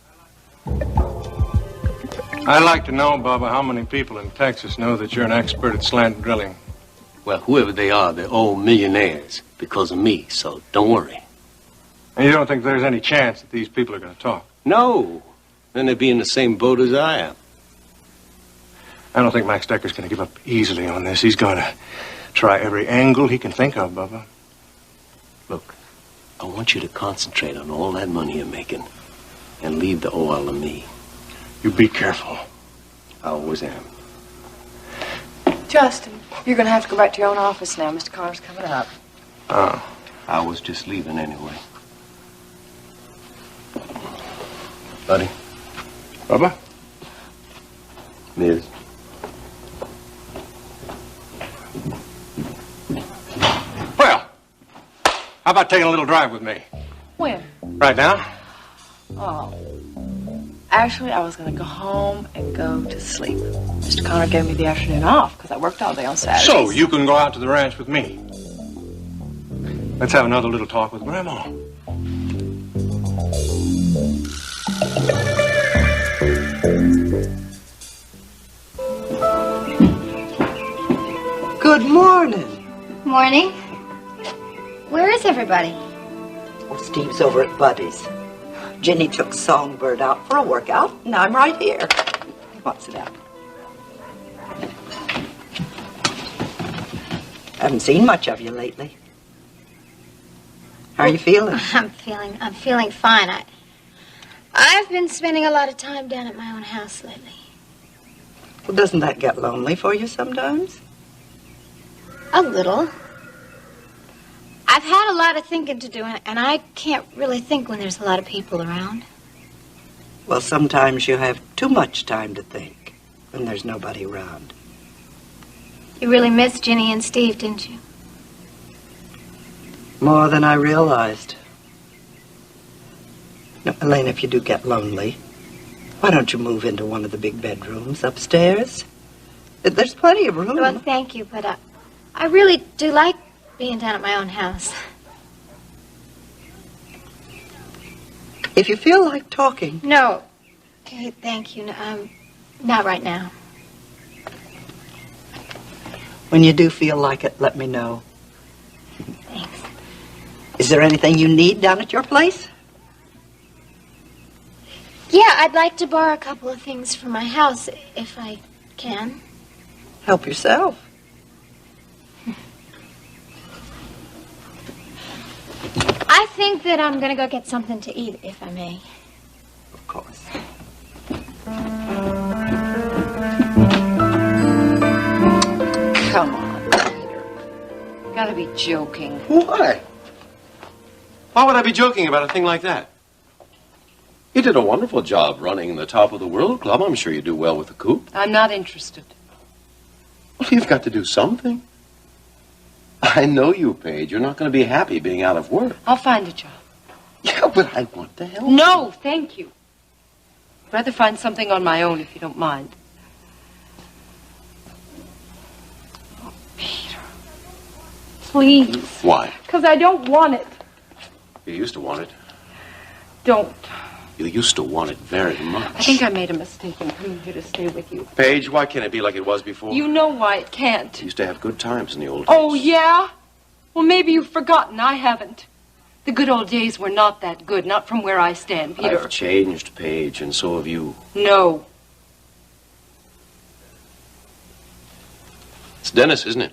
I'd like to know, Bubba, how many people in Texas know that you're an expert at slant drilling? Well, whoever they are, they're all millionaires because of me, so don't worry. And you don't think there's any chance that these people are going to talk? No. Then they'd be in the same boat as I am. I don't think Max Decker's going to give up easily on this. He's going to try every angle he can think of, Bubba. Look, I want you to concentrate on all that money you're making and leave the oil to me. You be careful. I always am. Justin, you're going to have to go back to your own office now. Mr. Connor's coming up. Oh, I was just leaving anyway. Buddy? Bubba? Miss? Well, how about taking a little drive with me? When? Right now? Oh. Actually, I was going to go home and go to sleep. Mr. Connor gave me the afternoon off because I worked all day on Saturday. So you can go out to the ranch with me. Let's have another little talk with Grandma. Good morning. Morning. Where is everybody? Well, Steve's over at Buddy's. Jenny took Songbird out for a workout, and I'm right here. What's it out? Haven't seen much of you lately. How are you feeling? I'm feeling fine. I've been spending a lot of time down at my own house lately. Well, doesn't that get lonely for you sometimes? A little. I've had a lot of thinking to do, and I can't really think when there's a lot of people around. Well, sometimes you have too much time to think when there's nobody around. You really missed Ginny and Steve, didn't you? More than I realized. Now, Elaine, if you do get lonely, why don't you move into one of the big bedrooms upstairs? There's plenty of room. Well, thank you, but I really do like being down at my own house. If you feel like talking... No. Okay, thank you. No, not right now. When you do feel like it, let me know. Thanks. Is there anything you need down at your place? Yeah, I'd like to borrow a couple of things from my house, if I can. Help yourself. I think that I'm going to go get something to eat, if I may. Of course. Come on, Peter. You gotta be joking. Why? Why would I be joking about a thing like that? You did a wonderful job running the Top of the World Club. I'm sure you do well with the coup. I'm not interested. Well, you've got to do something. I know you, Paige. You're not going to be happy being out of work. I'll find a job. Yeah, but I want to help. No, thank you. I'd rather find something on my own, if you don't mind. Oh, Peter. Please. Why? Because I don't want it. You used to want it. Don't. You used to want it very much. I think I made a mistake in coming here to stay with you. Paige, why can't it be like it was before? You know why it can't. You used to have good times in the old days. Oh, yeah? Well, maybe you've forgotten. I haven't. The good old days were not that good, not from where I stand, Peter. I've changed, Paige, and so have you. No. It's Dennis, isn't it?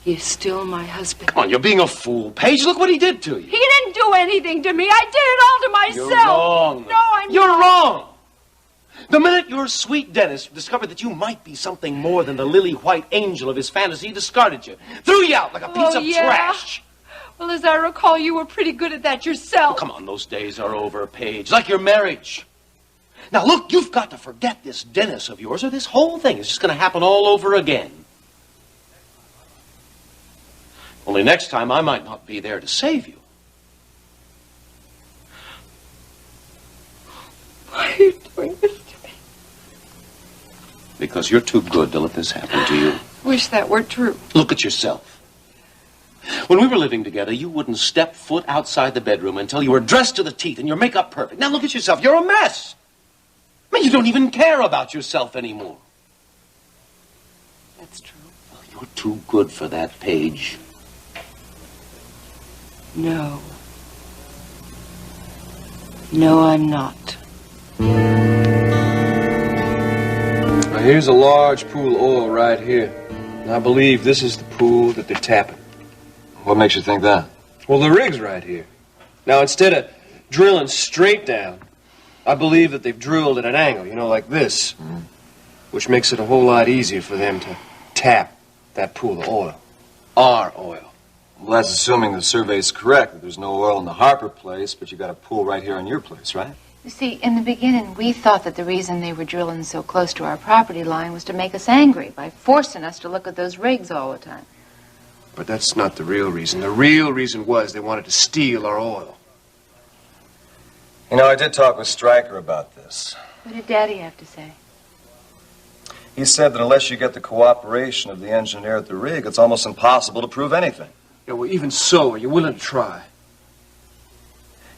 He's still my husband. Come on, you're being a fool. Paige, look what he did to you. He didn't do anything to me. I did it all to myself. You're wrong. No, I'm You're not. wrong. The minute your sweet Dennis discovered that you might be something more than the lily-white angel of his fantasy, he discarded you. Threw you out like a piece of trash. Well, as I recall, you were pretty good at that yourself. Oh, come on, those days are over, Paige. Like your marriage. Now, look, you've got to forget this Dennis of yours, or this whole thing is just going to happen all over again. Only next time, I might not be there to save you. Why are you doing this to me? Because you're too good to let this happen to you. Wish that were true. Look at yourself. When we were living together, you wouldn't step foot outside the bedroom until you were dressed to the teeth and your makeup perfect. Now look at yourself. You're a mess. I mean, you don't even care about yourself anymore. That's true. Well, you're too good for that, Paige. No. No, I'm not. Now, here's a large pool of oil right here. And I believe this is the pool that they're tapping. What makes you think that? Well, the rig's right here. Now, instead of drilling straight down, I believe that they've drilled at an angle, you know, like this, which makes it a whole lot easier for them to tap that pool of oil. Our oil. Well, that's assuming the survey's correct, that there's no oil in the Harper place, but you got a pool right here on your place, right? You see, in the beginning, we thought that the reason they were drilling so close to our property line was to make us angry by forcing us to look at those rigs all the time. But that's not the real reason. The real reason was they wanted to steal our oil. You know, I did talk with Stryker about this. What did Daddy have to say? He said that unless you get the cooperation of the engineer at the rig, it's almost impossible to prove anything. Yeah, well, even so, are you willing to try?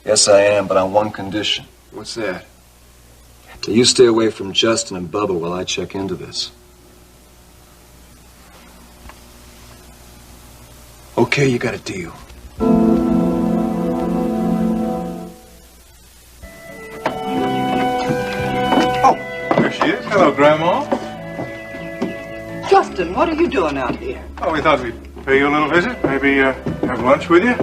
Yes, I am, but on one condition. What's that? That you stay away from Justin and Bubba while I check into this. Okay, you got a deal. There she is. Hello, Grandma. Justin! Justin, what are you doing out here? Oh, we thought we'd pay you a little visit. Maybe have lunch with you.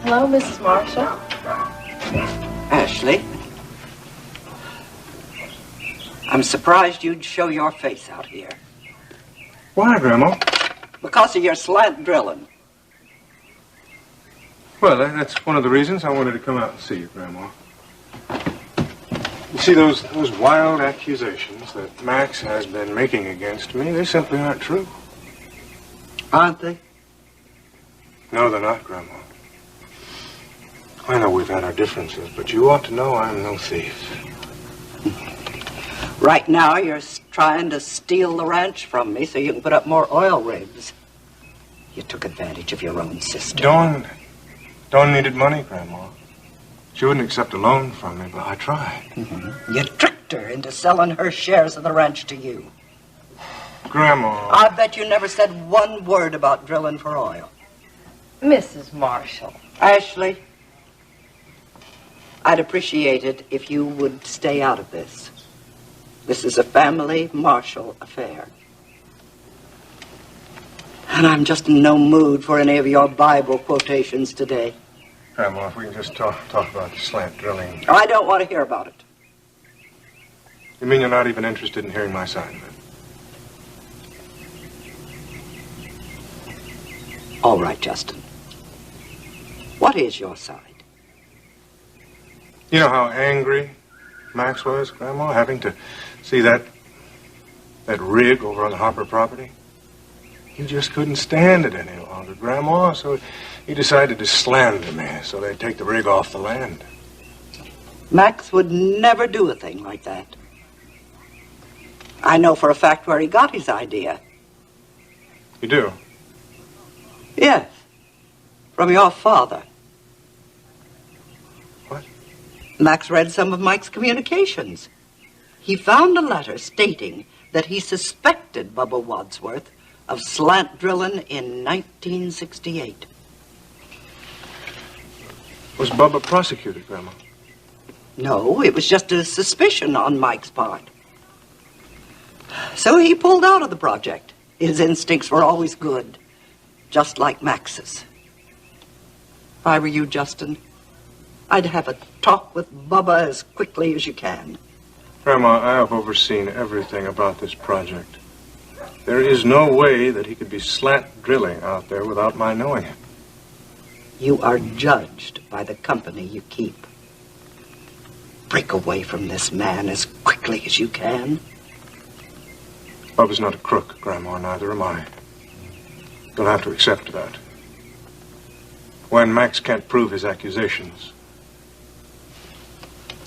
Hello, Mrs. Marshall. Ashley. I'm surprised you'd show your face out here. Why, Grandma? Because of your slant drilling. Well, that's one of the reasons I wanted to come out and see you, Grandma. You see, those wild accusations that Max has been making against me, they simply aren't true. Aren't they? No, they're not, Grandma. I know we've had our differences, but you ought to know I'm no thief. Right now, you're trying to steal the ranch from me so you can put up more oil rigs. You took advantage of your own sister. Dawn needed money, Grandma. She wouldn't accept a loan from me, but I tried. You tricked her into selling her shares of the ranch to you. Grandma. I bet you never said one word about drilling for oil. Mrs. Marshall. Ashley, I'd appreciate it if you would stay out of this. This is a family Marshall affair. And I'm just in no mood for any of your Bible quotations today. Grandma, if we can just talk about the slant drilling. I don't want to hear about it. You mean you're not even interested in hearing my side of it? All right, Justin. What is your side? You know how angry Max was, Grandma, having to see that rig over on the Hopper property? He just couldn't stand it any longer, Grandma, so he decided to slander me so they'd take the rig off the land. Max would never do a thing like that. I know for a fact where he got his idea. You do? Yes. From your father. What? Max read some of Mike's communications. He found a letter stating that he suspected Bubba Wadsworth of slant drilling in 1968. Was Bubba prosecuted, Grandma? No, it was just a suspicion on Mike's part. So he pulled out of the project. His instincts were always good, just like Max's. If I were you, Justin, I'd have a talk with Bubba as quickly as you can. Grandma, I have overseen everything about this project. There is no way that he could be slant drilling out there without my knowing it. You are judged by the company you keep. Break away from this man as quickly as you can. Bubba's not a crook, Grandma, neither am I. You'll have to accept that. When Max can't prove his accusations,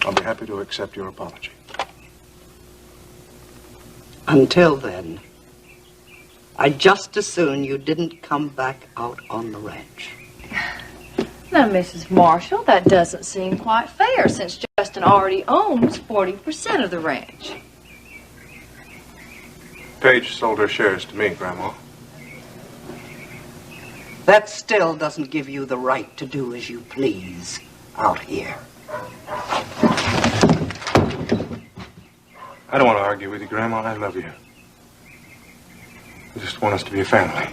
I'll be happy to accept your apology. Until then, I'd just as soon you didn't come back out on the ranch. Now, Mrs. Marshall, that doesn't seem quite fair since Justin already owns 40% of the ranch. Paige sold her shares to me, Grandma. That still doesn't give you the right to do as you please out here. I don't want to argue with you, Grandma. I love you. I just want us to be a family.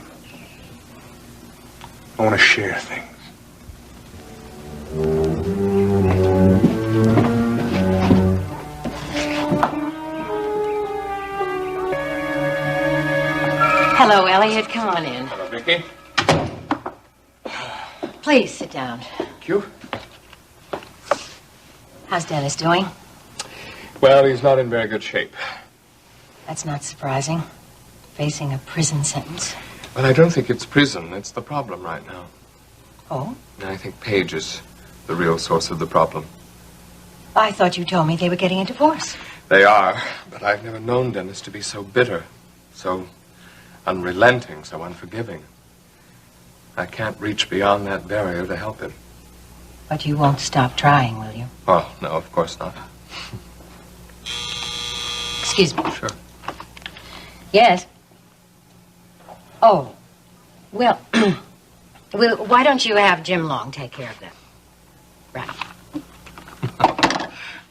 I want to share things. Hello, Elliot. Come on in. Hello, Vicky. Please sit down. Thank you. How's Dennis doing? Well, he's not in very good shape. That's not surprising. Facing a prison sentence. Well, I don't think it's prison. It's the problem right now. Oh? I think Paige is the real source of the problem. I thought you told me they were getting a divorce. They are, but I've never known Dennis to be so bitter, so unrelenting, so unforgiving. I can't reach beyond that barrier to help him. But you won't stop trying, will you? Oh, no, of course not. Excuse me. Sure. Yes? Oh. Well, well, why don't you have Jim Long take care of that? Right.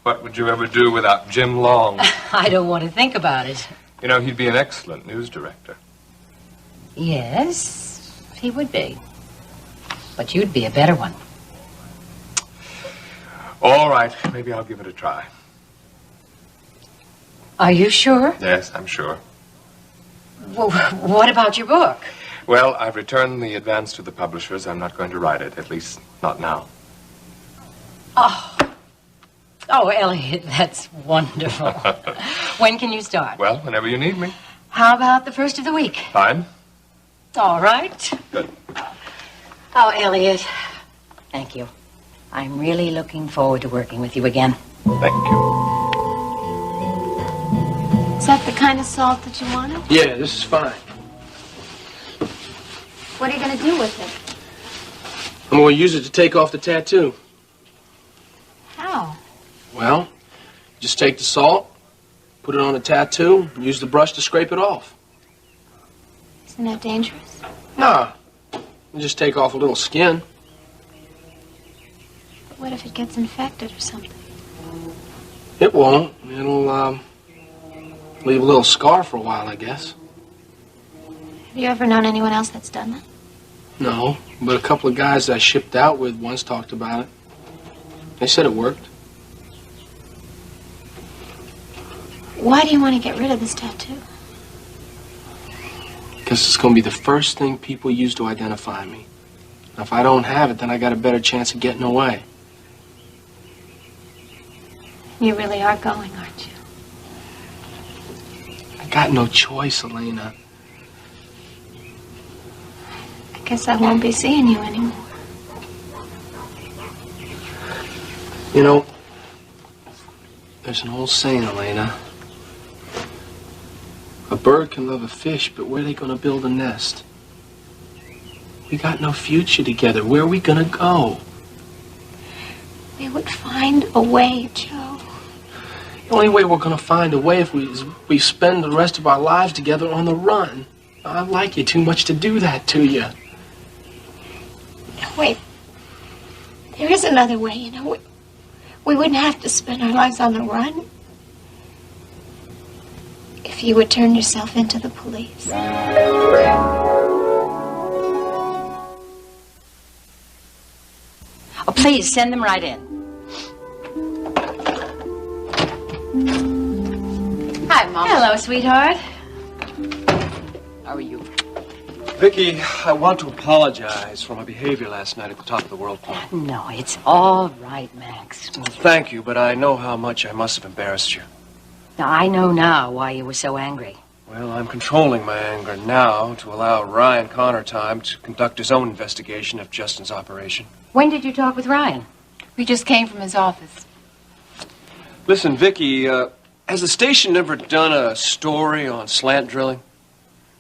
What would you ever do without Jim Long? I don't want to think about it. You know, he'd be an excellent news director. Yes, he would be. But you'd be a better one. All right, maybe I'll give it a try. Are you sure? Yes, I'm sure. Well, what about your book? Well, I've returned the advance to the publishers. I'm not going to write it, at least not now. Oh, Elliot, that's wonderful. When can you start? Well, whenever you need me. How about the first of the week? Fine. All right. Good. Oh, Elliot, thank you. I'm really looking forward to working with you again. Thank you. Is that the kind of salt that you wanted? Yeah, this is fine. What are you going to do with it? I'm going to use it to take off the tattoo. How? Well, just take the salt, put it on the tattoo, and use the brush to scrape it off. Isn't that dangerous? Nah, you just take off a little skin. But what if it gets infected or something? It won't. It'll, leave a little scar for a while, I guess. Have you ever known anyone else that's done that? No, but a couple of guys I shipped out with once talked about it. They said it worked. Why do you want to get rid of this tattoo? Because it's going to be the first thing people use to identify me. Now, if I don't have it, then I got a better chance of getting away. You really are going, aren't you? I got no choice, Elena. I guess I won't be seeing you anymore. You know, there's an old saying, Elena. A bird can love a fish, but where are they going to build a nest? We got no future together. Where are we going to go? We would find a way, Joe. The only way we're going to find a way if we spend the rest of our lives together on the run. I like you too much to do that to you. Wait. There is another way, you know. We wouldn't have to spend our lives on the run. If you would turn yourself into the police. Oh, please, send them right in. Hi, Mom. Hello, sweetheart. How are you? Vicky, I want to apologize for my behavior last night at the Top of the World Club. No, it's all right, Max. Well, thank you, but I know how much I must have embarrassed you. Now, I know now why you were so angry. Well, I'm controlling my anger now to allow Ryan Connor time to conduct his own investigation of Justin's operation. When did you talk with Ryan? We just came from his office. Listen, Vicky, has the station ever done a story on slant drilling?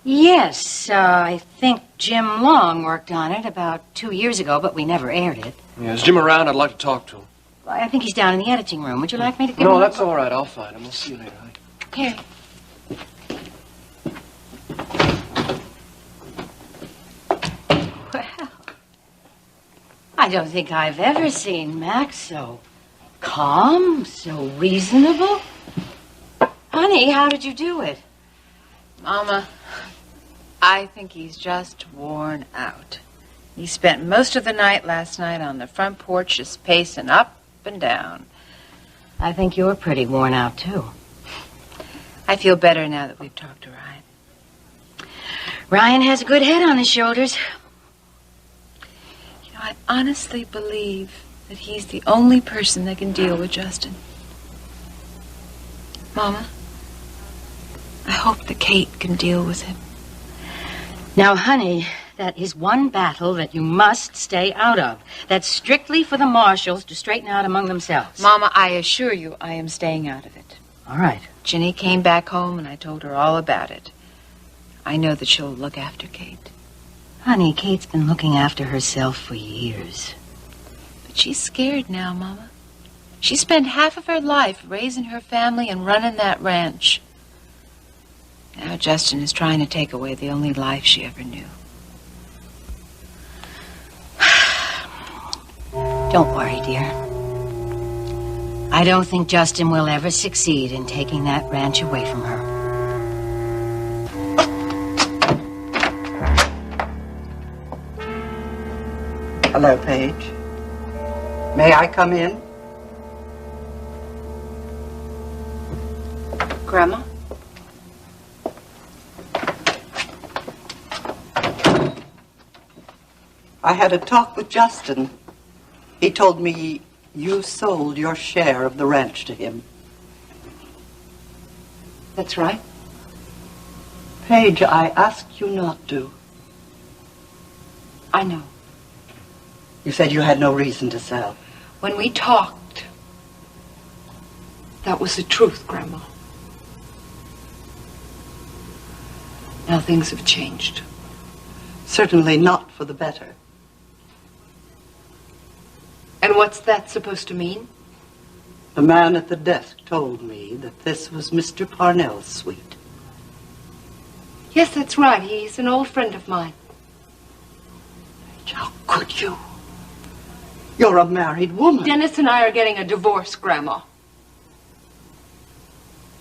Yes, I think Jim Long worked on it about 2 years ago, but we never aired it. Yeah, is Jim around? I'd like to talk to him. I think he's down in the editing room. Would you like me to give him No, a- that's all right. I'll find him. We'll see you later, honey. Here. Well, I don't think I've ever seen Max so calm, so reasonable. Honey, how did you do it? Mama, I think he's just worn out. He spent most of the night last night on the front porch just pacing up and down. I think you're pretty worn out, too. I feel better now that we've talked to Ryan. Ryan has a good head on his shoulders. You know, I honestly believe that he's the only person that can deal with Justin. Mama, I hope that Kate can deal with him. Now, honey, that is one battle that you must stay out of. That's strictly for the marshals to straighten out among themselves. Mama, I assure you I am staying out of it. All right. Ginny came back home and I told her all about it. I know that she'll look after Kate. Honey, Kate's been looking after herself for years. But she's scared now, Mama. She spent half of her life raising her family and running that ranch. Now Justin is trying to take away the only life she ever knew. Don't worry, dear. I don't think Justin will ever succeed in taking that ranch away from her. Hello, Paige. May I come in? Grandma? I had a talk with Justin. He told me you sold your share of the ranch to him. That's right. Paige, I asked you not to. I know. You said you had no reason to sell. When we talked, that was the truth, Grandma. Now things have changed. Certainly not for the better. And what's that supposed to mean? The man at the desk told me that this was Mr. Parnell's suite. Yes, that's right. He's an old friend of mine. How could you? You're a married woman. Dennis and I are getting a divorce, Grandma.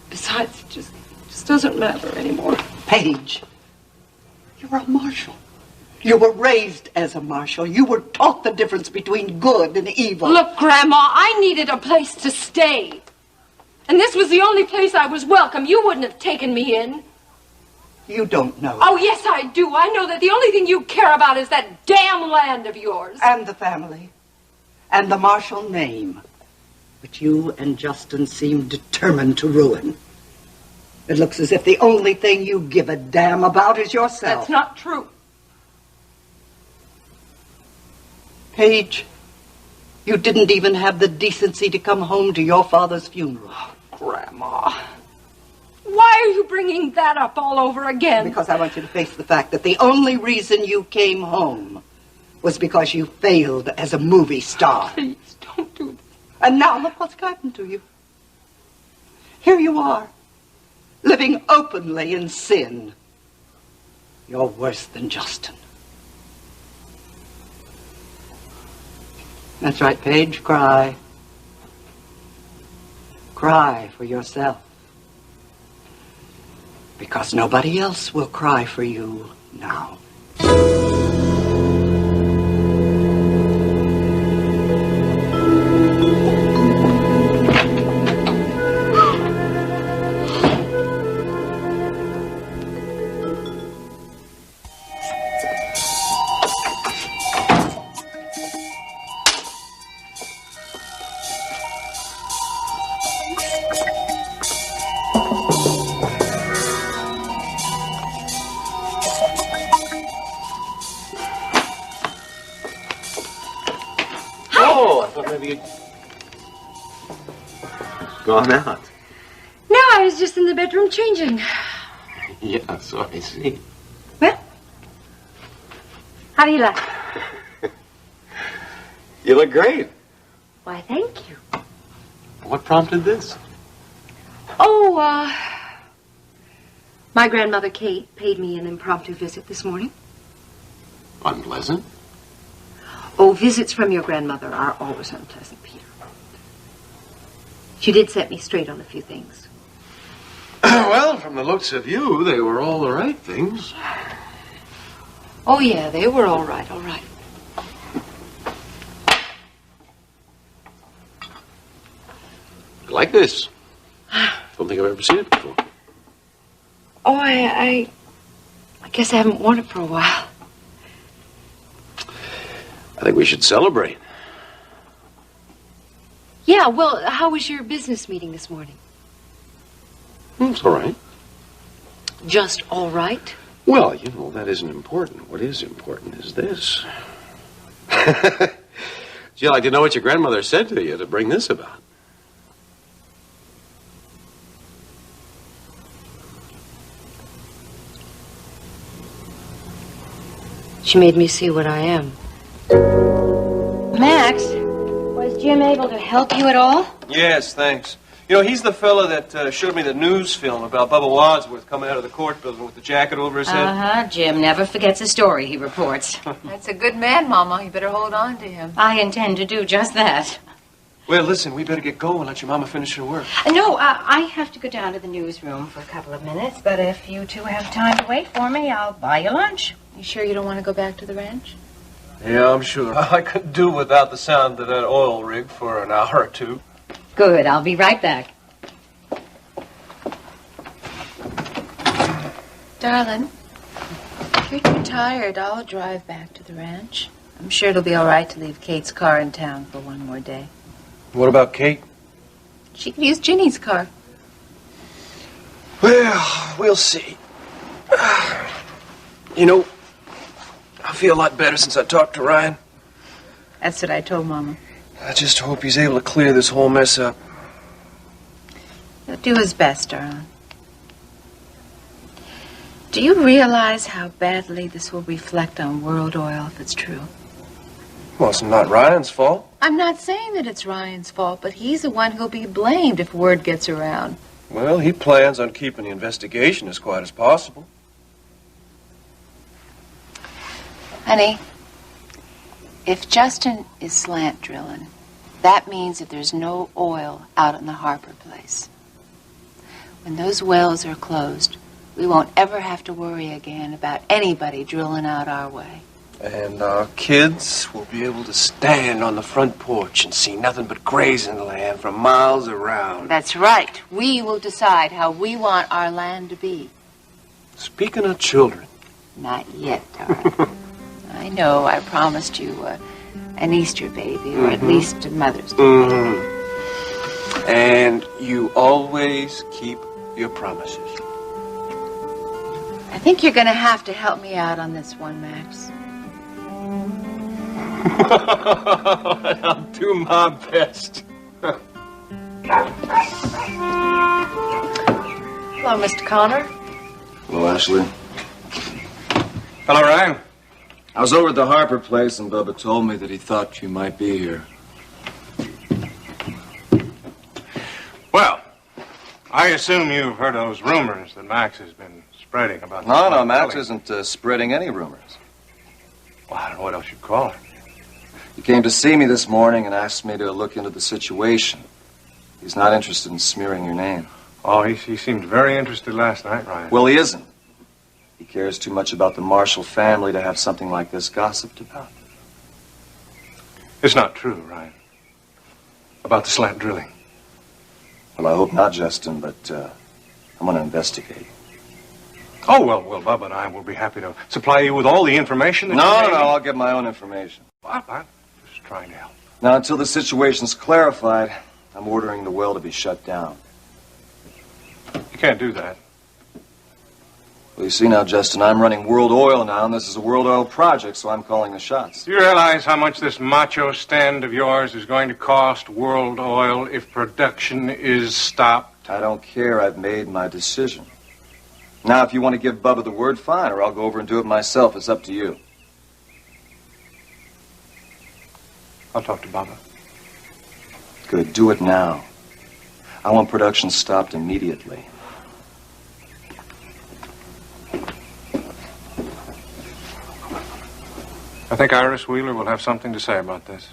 Besides, it just doesn't matter anymore. Paige, you're a marshal. You were raised as a marshal. You were taught the difference between good and evil. Look, Grandma, I needed a place to stay. And this was the only place I was welcome. You wouldn't have taken me in. You don't know. Oh, yes, I do. I know that the only thing you care about is that damn land of yours. And the family. And the marshal name. Which you and Justin seem determined to ruin. It looks as if the only thing you give a damn about is yourself. That's not true. Paige, you didn't even have the decency to come home to your father's funeral. Grandma, why are you bringing that up all over again? Because I want you to face the fact that the only reason you came home was because you failed as a movie star. Please, don't do this. And now look what's happened to you. Here you are, living openly in sin. You're worse than Justin. That's right, Paige. Cry. Cry for yourself. Because nobody else will cry for you now. Gone out. No, I was just in the bedroom changing. Yeah, so I see. Well, how do you like? You look great. Why, thank you. What prompted this? Oh, my grandmother Kate paid me an impromptu visit this morning. Unpleasant? Oh, visits from your grandmother are always unpleasant, Peter. She did set me straight on a few things. Well, from the looks of you, they were all the right things. Oh, yeah, they were all right, all right. I like this. Don't think I've ever seen it before. Oh, I guess I haven't worn it for a while. I think we should celebrate. Yeah, well, how was your business meeting this morning? It's all right. Just all right? Well, you know, that isn't important. What is important is this. Gee, I'd like to know what your grandmother said to you to bring this about. She made me see what I am. Max, was Jim able to help you at all? Yes, thanks. You know, he's the fella that showed me the news film about Bubba Wadsworth coming out of the court building with the jacket over his head. Uh-huh. Jim never forgets a story he reports. That's a good man, Mama. You better hold on to him. I intend to do just that. Well, listen, we better get going. Let your mama finish her work. No, I have to go down to the newsroom for a couple of minutes, but if you two have time to wait for me, I'll buy you lunch. You sure you don't want to go back to the ranch? Yeah, I'm sure. I could do without the sound of that oil rig for an hour or two. Good, I'll be right back. Darling, if you're too tired, I'll drive back to the ranch. I'm sure it'll be all right to leave Kate's car in town for one more day. What about Kate? She could use Ginny's car. Well, we'll see. You know, I feel a lot better since I talked to Ryan. That's what I told Mama. I just hope he's able to clear this whole mess up. He'll do his best, darling. Do you realize how badly this will reflect on World Oil if it's true? Well, it's not Ryan's fault. I'm not saying that it's Ryan's fault, but he's the one who'll be blamed if word gets around. Well, he plans on keeping the investigation as quiet as possible. Honey, if Justin is slant drilling, that means that there's no oil out in the Harper place. When those wells are closed, we won't ever have to worry again about anybody drilling out our way. And our kids will be able to stand on the front porch and see nothing but grazing land for miles around. That's right. We will decide how we want our land to be. Speaking of children. Not yet, darling. I know I promised you an Easter baby, or at least a Mother's Day. And you always keep your promises. I think you're going to have to help me out on this one, Max. I'll do my best. Hello, Mr. Connor. Hello, Ashley. Hello, Ryan. I was over at the Harper place, and Bubba told me that he thought you might be here. Well, I assume you've heard those rumors that Max has been spreading about... No, Max isn't spreading any rumors. Well, I don't know what else you'd call it. He came to see me this morning and asked me to look into the situation. He's not interested in smearing your name. Oh, he seemed very interested last night, Ryan. Well, he isn't. He cares too much about the Marshall family to have something like this gossiped about. It's not true, Ryan. About the slant drilling. Well, I hope not, Justin, but I'm going to investigate. Oh, well, Bubba and I will be happy to supply you with all the information that you may need. I'll get my own information. I'm just trying to help. Now, until the situation's clarified, I'm ordering the well to be shut down. You can't do that. Well, you see now, Justin, I'm running World Oil now, and this is a World Oil project, so I'm calling the shots. Do you realize how much this macho stand of yours is going to cost World Oil if production is stopped? I don't care. I've made my decision. Now, if you want to give Bubba the word, fine, or I'll go over and do it myself. It's up to you. I'll talk to Bubba. Good. Do it now. I want production stopped immediately. I think Iris Wheeler will have something to say about this.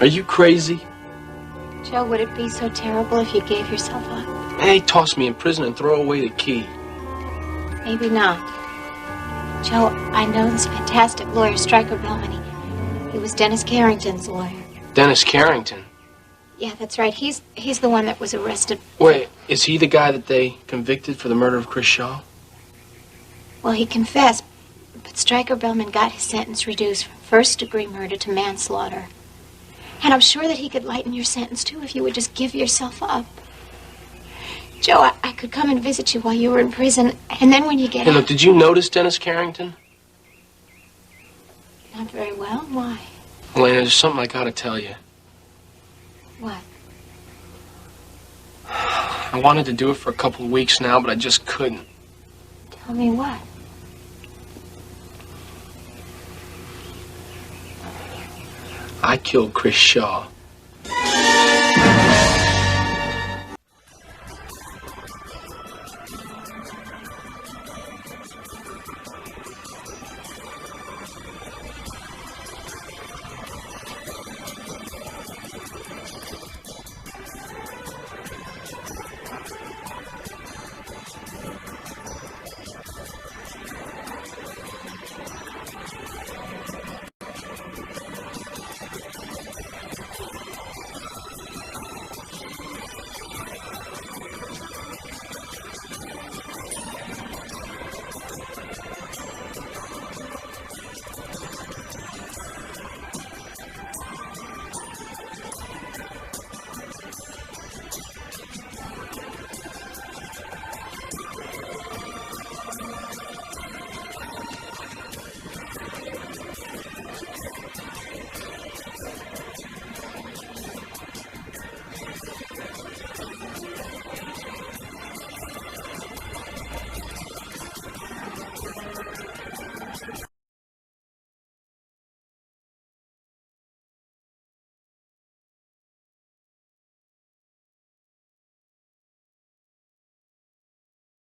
Are you crazy? Joe, would it be so terrible if you gave yourself up? Hey, toss me in prison and throw away the key. Maybe not. Joe, I know this fantastic lawyer, Stryker Bellman. He was Dennis Carrington's lawyer. Dennis Carrington? Yeah, that's right. He's the one that was arrested. Wait, is he the guy that they convicted for the murder of Chris Shaw? Well, he confessed, but Stryker Bellman got his sentence reduced from first-degree murder to manslaughter. And I'm sure that he could lighten your sentence, too, if you would just give yourself up. Joe, I could come and visit you while you were in prison, and then when you get Hey, out... look, did you notice Dennis Carrington? Not very well. Why? Elena, there's something I gotta tell you. What? I wanted to do it for a couple of weeks now, but I just couldn't. Tell me what? I killed Chris Shaw.